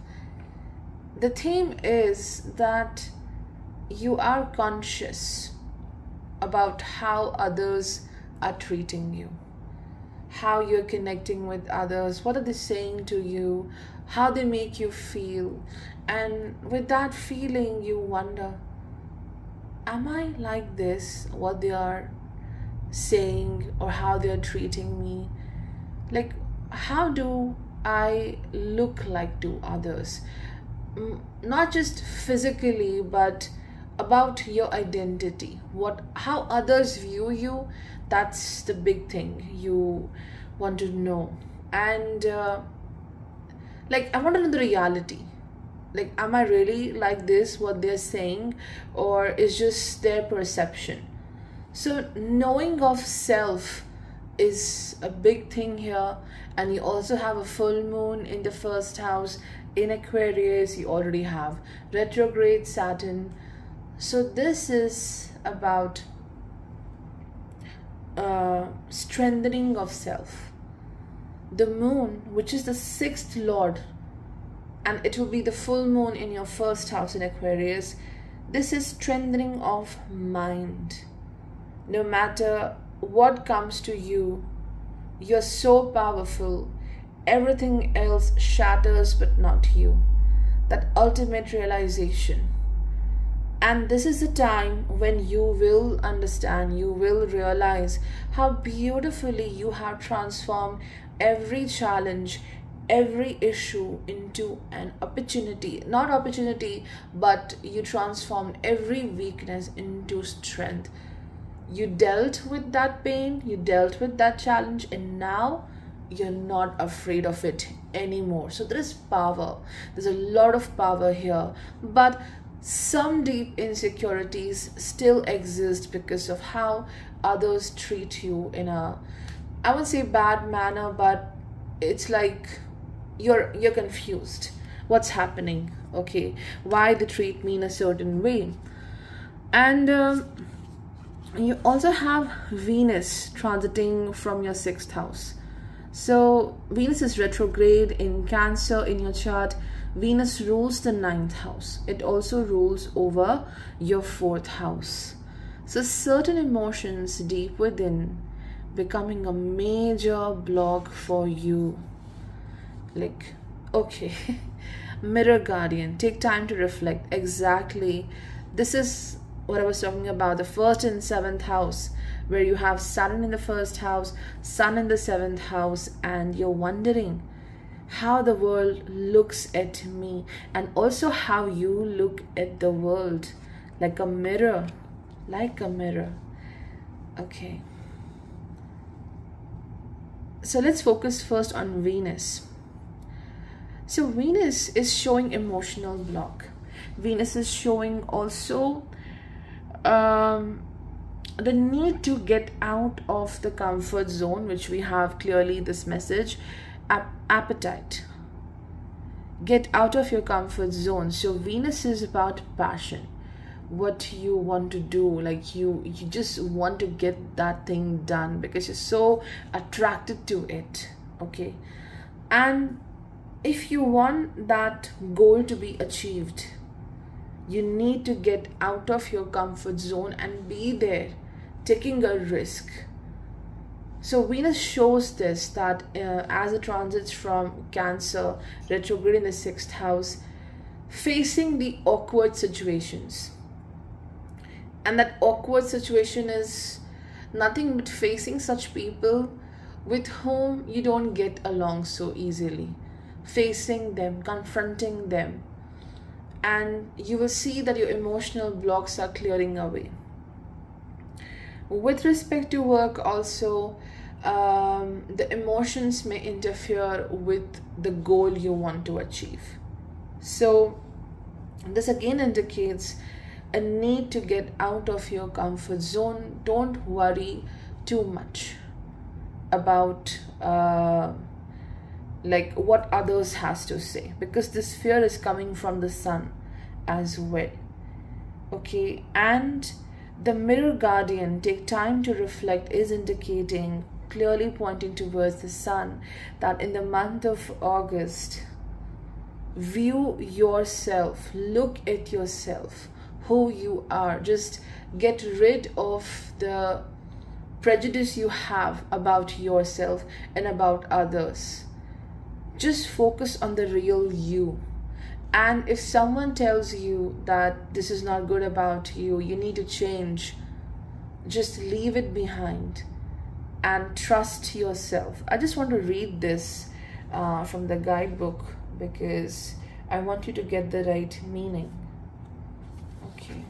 The theme is that you are conscious about how others are treating you, how you're connecting with others, what are they saying to you, how they make you feel. And with that feeling, you wonder, am I like this, what they are saying or how they are treating me? Like, how do I look like to others? Not just physically, but about your identity, how others view you. That's the big thing you want to know. And like, I want to know the reality. Like, am I really like this, what they're saying, or is just their perception? So knowing of self is a big thing here. And you also have a full moon in the 1st house in Aquarius. You already have retrograde Saturn. So this is about strengthening of self. The moon, which is the 6th lord, and it will be the full moon in your 1st house in Aquarius. This is strengthening of mind. No matter what comes to you, you're so powerful. Everything else shatters, but not you. That ultimate realization. And this is the time when you will understand, you will realize how beautifully you have transformed every challenge, every issue into an opportunity. Not opportunity, but you transformed every weakness into strength. You dealt with that pain, you dealt with that challenge, and now you're not afraid of it anymore. So there is power. There's a lot of power here. But some deep insecurities still exist because of how others treat you in a, I wouldn't say bad manner, but it's like you're confused. What's happening? Okay, why they treat me in a certain way? And you also have Venus transiting from your 6th house. So Venus is retrograde in Cancer in your chart. Venus rules the 9th house. It also rules over your 4th house. So certain emotions deep within becoming a major block for you. Like, okay, mirror guardian, take time to reflect. Exactly. This is what I was talking about, the 1st and 7th house, where you have Saturn in the 1st house, Sun in the 7th house, and you're wondering how the world looks at me, and also how you look at the world. Like a mirror, like a mirror. Okay, so let's focus first on Venus. So Venus is showing emotional block. Venus is showing also the need to get out of the comfort zone, which we have clearly this message. Appetite. Get out of your comfort zone. So Venus is about passion, what you want to do. Like you just want to get that thing done because you're so attracted to it. Okay, and if you want that goal to be achieved, you need to get out of your comfort zone and be there, taking a risk. So Venus shows this, that as it transits from Cancer, retrograde in the 6th house, facing the awkward situations. And that awkward situation is nothing but facing such people with whom you don't get along so easily. Facing them, confronting them. And you will see that your emotional blocks are clearing away. With respect to work also, the emotions may interfere with the goal you want to achieve. So this again indicates a need to get out of your comfort zone. Don't worry too much about like what others has to say, because this fear is coming from the sun as well. Okay, and the mirror guardian, take time to reflect, is indicating, clearly pointing towards the sun, that in the month of August, view yourself, look at yourself, who you are. Just get rid of the prejudice you have about yourself and about others. Just focus on the real you. And if someone tells you that this is not good about you, you need to change, just leave it behind and trust yourself. I just want to read this from the guidebook because I want you to get the right meaning. Okay.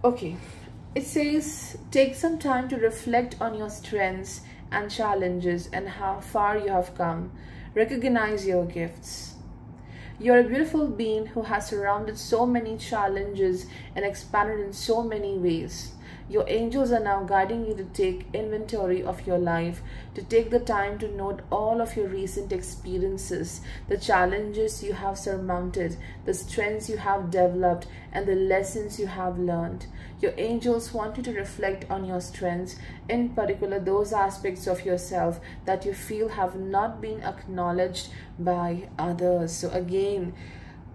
Okay. It says, take some time to reflect on your strengths and challenges and how far you have come. Recognize your gifts. You're a beautiful being who has surrounded so many challenges and expanded in so many ways. Your angels are now guiding you to take inventory of your life, to take the time to note all of your recent experiences, the challenges you have surmounted, the strengths you have developed, and the lessons you have learned. Your angels want you to reflect on your strengths, in particular those aspects of yourself that you feel have not been acknowledged by others. So again,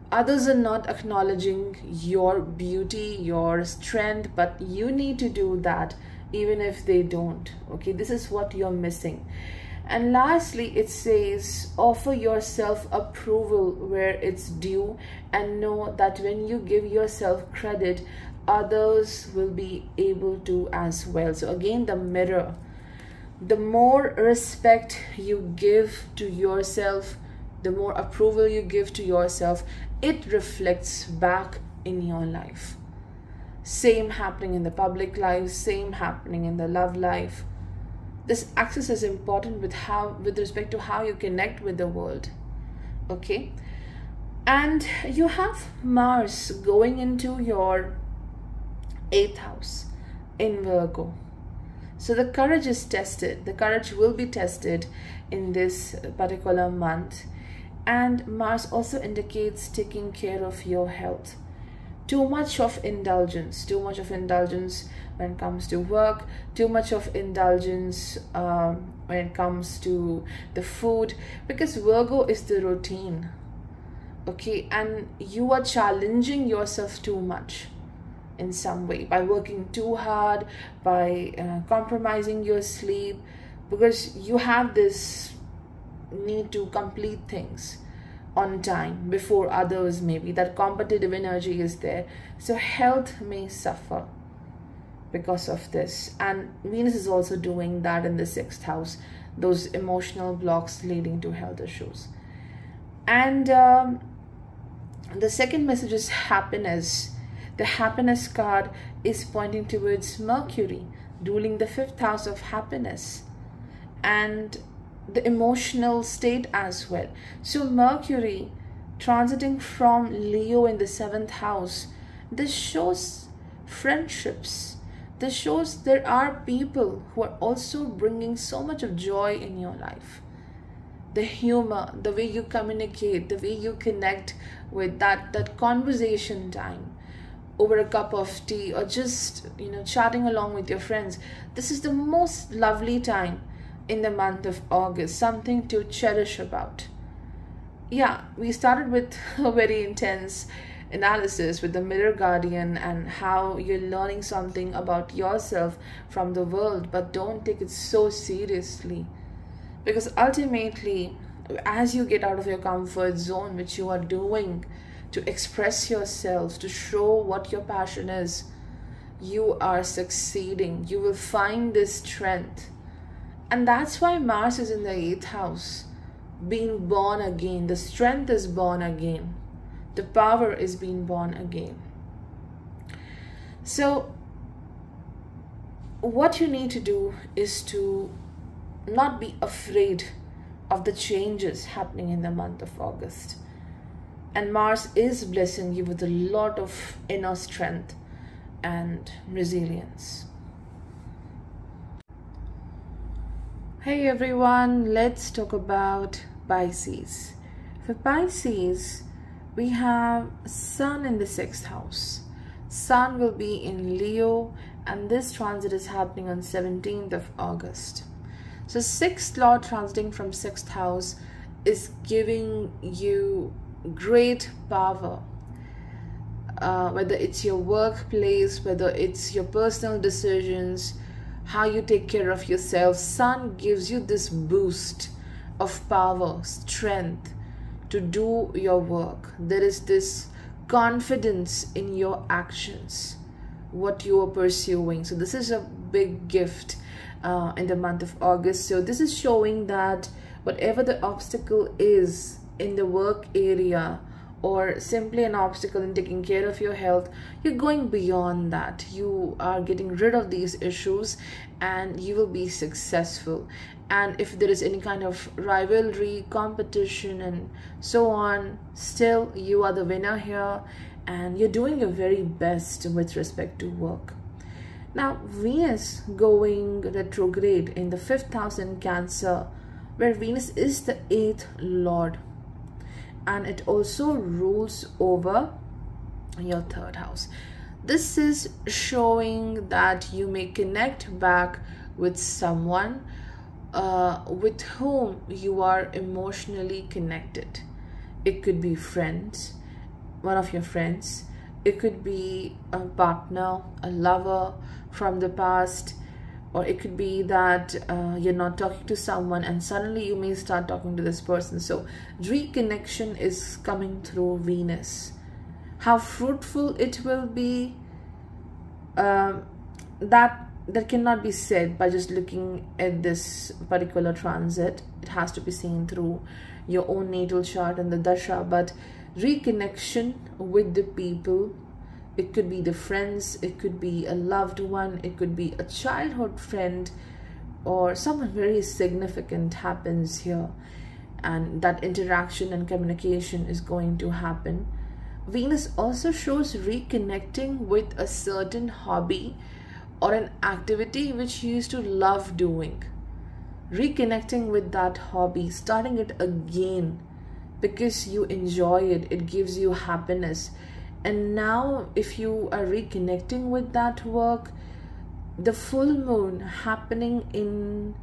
others are not acknowledging your beauty, your strength, but you need to do that even if they don't. Okay, this is what you're missing. And lastly, it says, offer yourself approval where it's due, and know that when you give yourself credit, others will be able to as well. So again, the mirror. The more respect you give to yourself, the more approval you give to yourself, it reflects back in your life. Same happening in the public life, same happening in the love life. This axis is important with respect to how you connect with the world. Okay, and you have Mars going into your 8th house in Virgo. So the courage is tested. The courage will be tested in this particular month. And Mars also indicates taking care of your health. Too much of indulgence when it comes to work, too much of indulgence when it comes to the food, because Virgo is the routine. Okay, and you are challenging yourself too much in some way by working too hard, by compromising your sleep, because you have this need to complete things on time before others. Maybe that competitive energy is there, so health may suffer because of this. And Venus is also doing that in the 6th house, those emotional blocks leading to health issues. And the second message is happiness. The happiness card is pointing towards Mercury ruling the 5th house of happiness and the emotional state as well. So Mercury transiting from Leo in the 7th house, this shows friendships. This shows there are people who are also bringing so much of joy in your life. The humor, the way you communicate, the way you connect with that conversation time over a cup of tea, or just, you know, chatting along with your friends. This is the most lovely time in the month of August, something to cherish about. Yeah, we started with a very intense analysis with the mirror guardian and how you're learning something about yourself from the world, but don't take it so seriously, because ultimately, as you get out of your comfort zone, which you are doing to express yourself, to show what your passion is, you are succeeding. You will find this strength. And that's why Mars is in the 8th house, being born again. The strength is born again. The power is being born again. So what you need to do is to not be afraid of the changes happening in the month of August. And Mars is blessing you with a lot of inner strength and resilience. Hey everyone, let's talk about Pisces. For Pisces, we have Sun in the 6th house. Sun will be in Leo, and this transit is happening on 17th of August. So 6th Lord transiting from 6th house is giving you great power. Whether it's your workplace, whether it's your personal decisions, how you take care of yourself, Sun gives you this boost of power, strength to do your work. There is this confidence in your actions, what you are pursuing. So this is a big gift in the month of August. So this is showing that whatever the obstacle is in the work area, or simply an obstacle in taking care of your health, you're going beyond that. You are getting rid of these issues and you will be successful. And if there is any kind of rivalry, competition and so on, still you are the winner here and you're doing your very best with respect to work. Now Venus going retrograde in the 5th house in Cancer, where Venus is the 8th lord, and it also rules over your 3rd house. This is showing that you may connect back with someone with whom you are emotionally connected. It could be friends, one of your friends. It could be a partner, a lover from the past, or it could be that you're not talking to someone and suddenly you may start talking to this person. So reconnection is coming through Venus. How fruitful it will be, that cannot be said by just looking at this particular transit. It has to be seen through your own natal chart and the dasha. But reconnection with the people, it could be the friends, it could be a loved one, it could be a childhood friend, or someone very significant happens here, and that interaction and communication is going to happen. Venus also shows reconnecting with a certain hobby or an activity which you used to love doing. Reconnecting with that hobby, starting it again because you enjoy it, it gives you happiness. And now if you are reconnecting with that work, the full moon happening in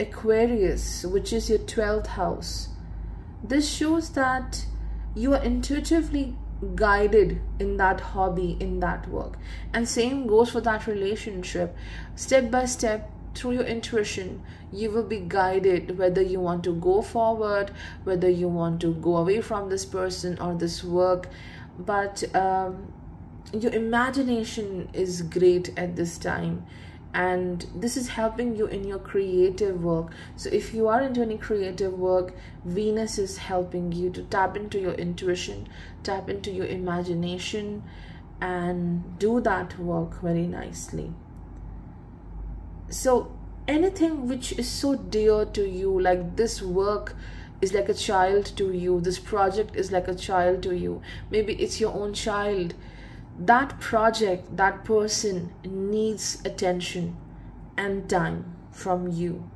Aquarius, which is your 12th house, this shows that you are intuitively guided in that hobby, in that work. And same goes for that relationship. Step by step, through your intuition, you will be guided whether you want to go forward, whether you want to go away from this person or this work. But your imagination is great at this time, and this is helping you in your creative work. So if you are into any creative work, Venus is helping you to tap into your intuition, tap into your imagination, and do that work very nicely. So anything which is so dear to you, like this work is like a child to you, this project is like a child to you, maybe it's your own child, that project, that person needs attention and time from you,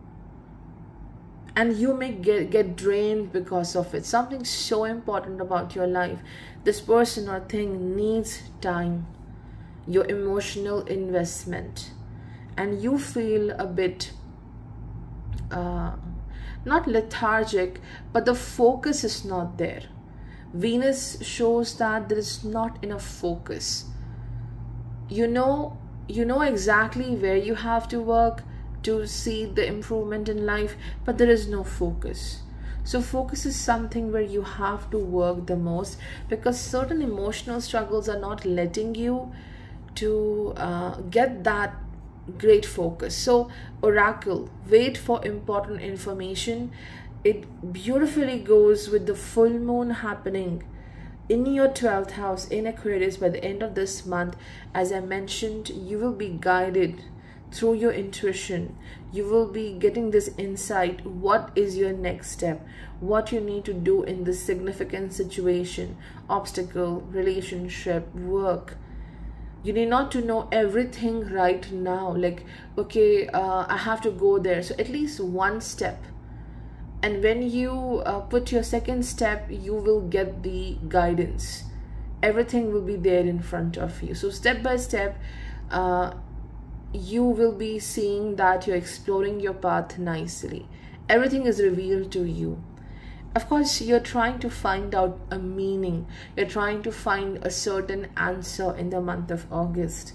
and you may get drained because of it. Something so important about your life, this person or thing needs time, your emotional investment, and you feel a bit not lethargic, but the focus is not there. Venus shows that there is not enough focus. You know exactly where you have to work to see the improvement in life, but there is no focus. So focus is something where you have to work the most, because certain emotional struggles are not letting you to get that great focus. So Oracle, wait for important information. It beautifully goes with the full moon happening in your 12th house in Aquarius, by the end of this month, as I mentioned, you will be guided through your intuition. You will be getting this insight. What is your next step? What you need to do in this significant situation, obstacle, relationship, work. You need not to know everything right now. Like, okay, I have to go there. So at least one step. And when you put your second step, you will get the guidance. Everything will be there in front of you. So step by step, you will be seeing that you're exploring your path nicely. Everything is revealed to you. Of course, you're trying to find out a meaning. You're trying to find a certain answer in the month of August.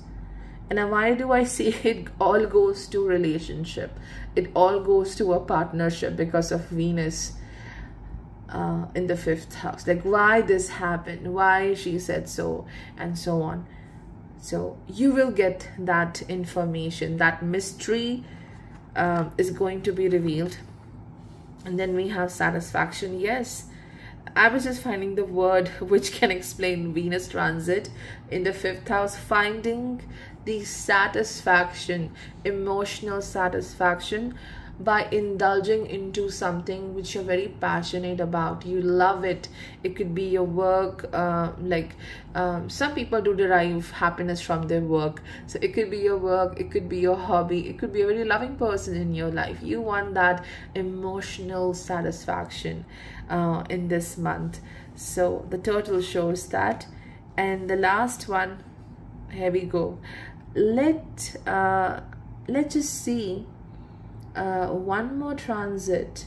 And why do I say it all goes to relationship? It all goes to a partnership because of Venus in the 5th house. Like, why this happened, why she said so, and so on. So you will get that information. That mystery is going to be revealed. And then we have satisfaction. Yes, I was just finding the word which can explain Venus transit in the 5th house. Finding the satisfaction, emotional satisfaction, by indulging into something which you're very passionate about. You love it. It could be your work. Some people do derive happiness from their work. So it could be your work, it could be your hobby, it could be a very loving person in your life. You want that emotional satisfaction in this month. So the turtle shows that. And the last one, here we go. Let's just see one more transit,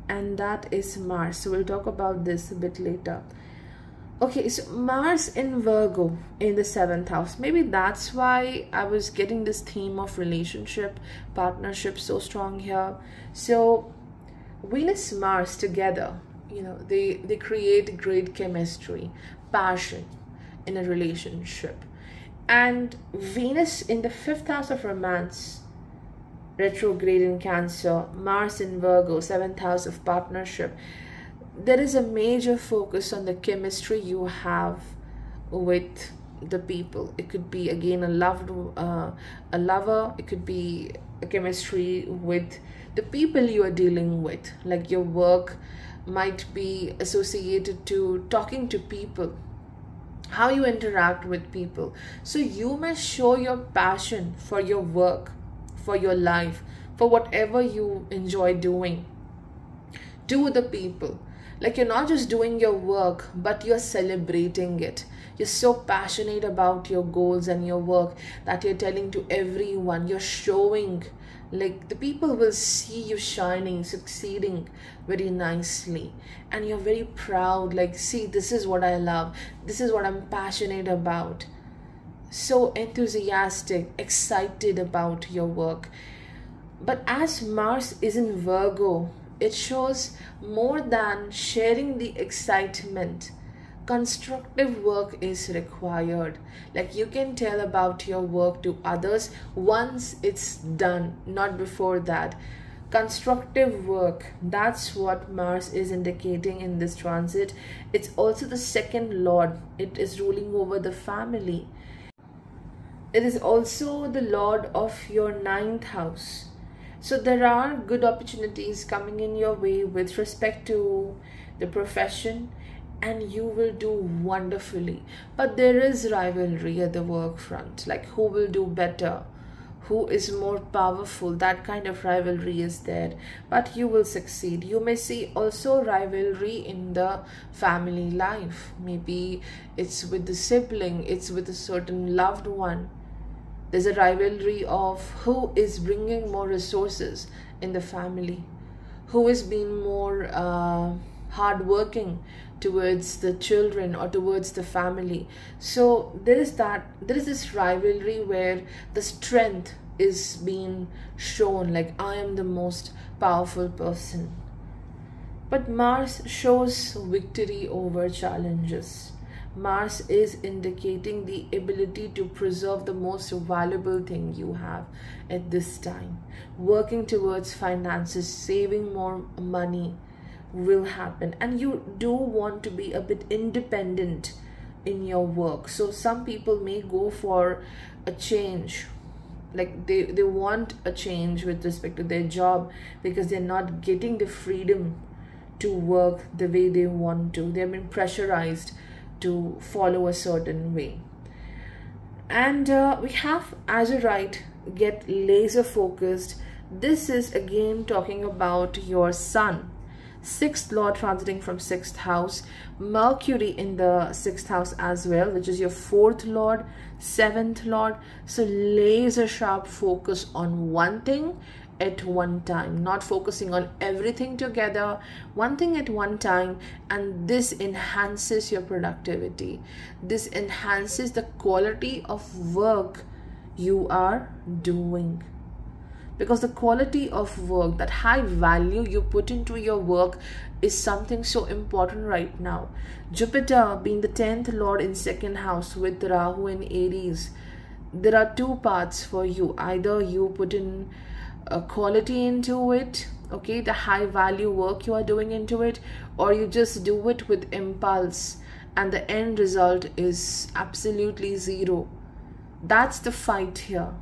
and that is Mars. So we'll talk about this a bit later. Okay, so Mars in Virgo in the 7th house. Maybe that's why I was getting this theme of relationship, partnership so strong here. So Venus Mars together, you know, they create great chemistry, passion in a relationship. And Venus in the 5th house of romance, retrograde in Cancer, Mars in Virgo, 7th house of partnership. There is a major focus on the chemistry you have with the people. It could be again a lover. It could be a chemistry with the people you are dealing with. Like your work might be associated to talking to people, how you interact with people. So you must show your passion for your work, for your life, for whatever you enjoy doing to the people. Like, you're not just doing your work, but you're celebrating it. You're so passionate about your goals and your work that you're telling to everyone. You're showing, like, the people will see you shining, succeeding very nicely. And you're very proud, like, see, this is what I love. This is what I'm passionate about. So enthusiastic, excited about your work. But as Mars is in Virgo, it shows more than sharing the excitement. Constructive work is required. Like, you can tell about your work to others once it's done, not before that. Constructive work, that's what Mars is indicating in this transit. It's also the 2nd lord. It is ruling over the family. It is also the lord of your 9th house. So there are good opportunities coming in your way with respect to the profession, and you will do wonderfully. But there is rivalry at the work front, like who will do better, who is more powerful. That kind of rivalry is there, but you will succeed. You may see also rivalry in the family life. Maybe it's with the sibling, it's with a certain loved one. There's a rivalry of who is bringing more resources in the family, who is being more hardworking towards the children or towards the family. So there is this rivalry where the strength is being shown, like I am the most powerful person. But Mars shows victory over challenges. Mars is indicating the ability to preserve the most valuable thing you have at this time. Working towards finances, saving more money, will happen, and you do want to be a bit independent in your work. So some people may go for a change, like they want a change with respect to their job because they're not getting the freedom to work the way they want to. They've been pressurized to follow a certain way. And we have Azurite, get laser focused. This is again talking about your sun, 6th lord transiting from 6th house, Mercury in the 6th house as well, which is your 4th lord, 7th lord. So laser sharp focus on one thing at one time, not focusing on everything together, one thing at one time. And this enhances your productivity. This enhances the quality of work you are doing, because the quality of work, that high value you put into your work, is something so important right now. Jupiter being the 10th lord in 2nd house with Rahu in Aries, there are two paths for you. Either you put in a quality into it, okay, the high value work you are doing into it, or you just do it with impulse and the end result is absolutely zero. That's the fight here.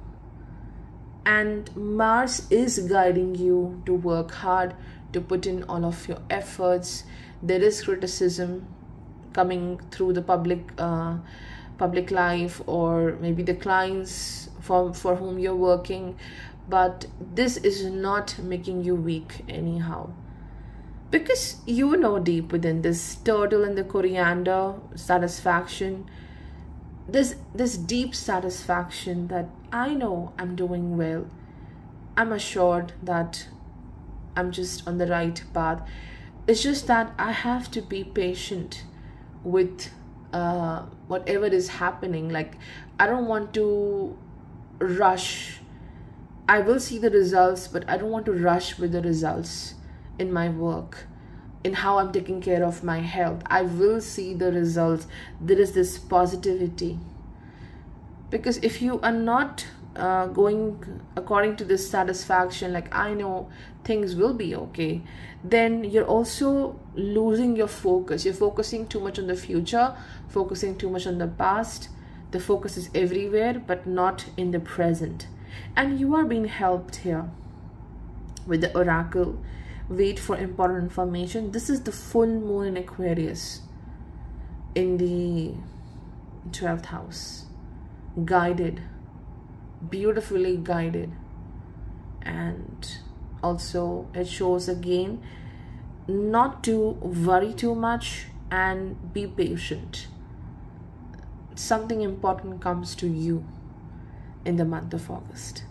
And Mars is guiding you to work hard, to put in all of your efforts. There is criticism coming through the public life, or maybe the clients for whom you're working, but this is not making you weak anyhow, because you know deep within this turtle and the coriander satisfaction, this deep satisfaction that I know I'm doing well. I'm assured that I'm just on the right path. It's just that I have to be patient with whatever is happening. Like, I don't want to rush. I will see the results, but I don't want to rush with the results in my work, in how I'm taking care of my health. I will see the results. There is this positivity, because if you are not going according to this satisfaction, like I know things will be okay, then you're also losing your focus. You're focusing too much on the future, focusing too much on the past. The focus is everywhere but not in the present. And you are being helped here with the oracle. Wait for important information. This is the full moon in Aquarius in the 12th house. Guided, beautifully guided. And also it shows again not to worry too much and be patient. Something important comes to you in the month of August.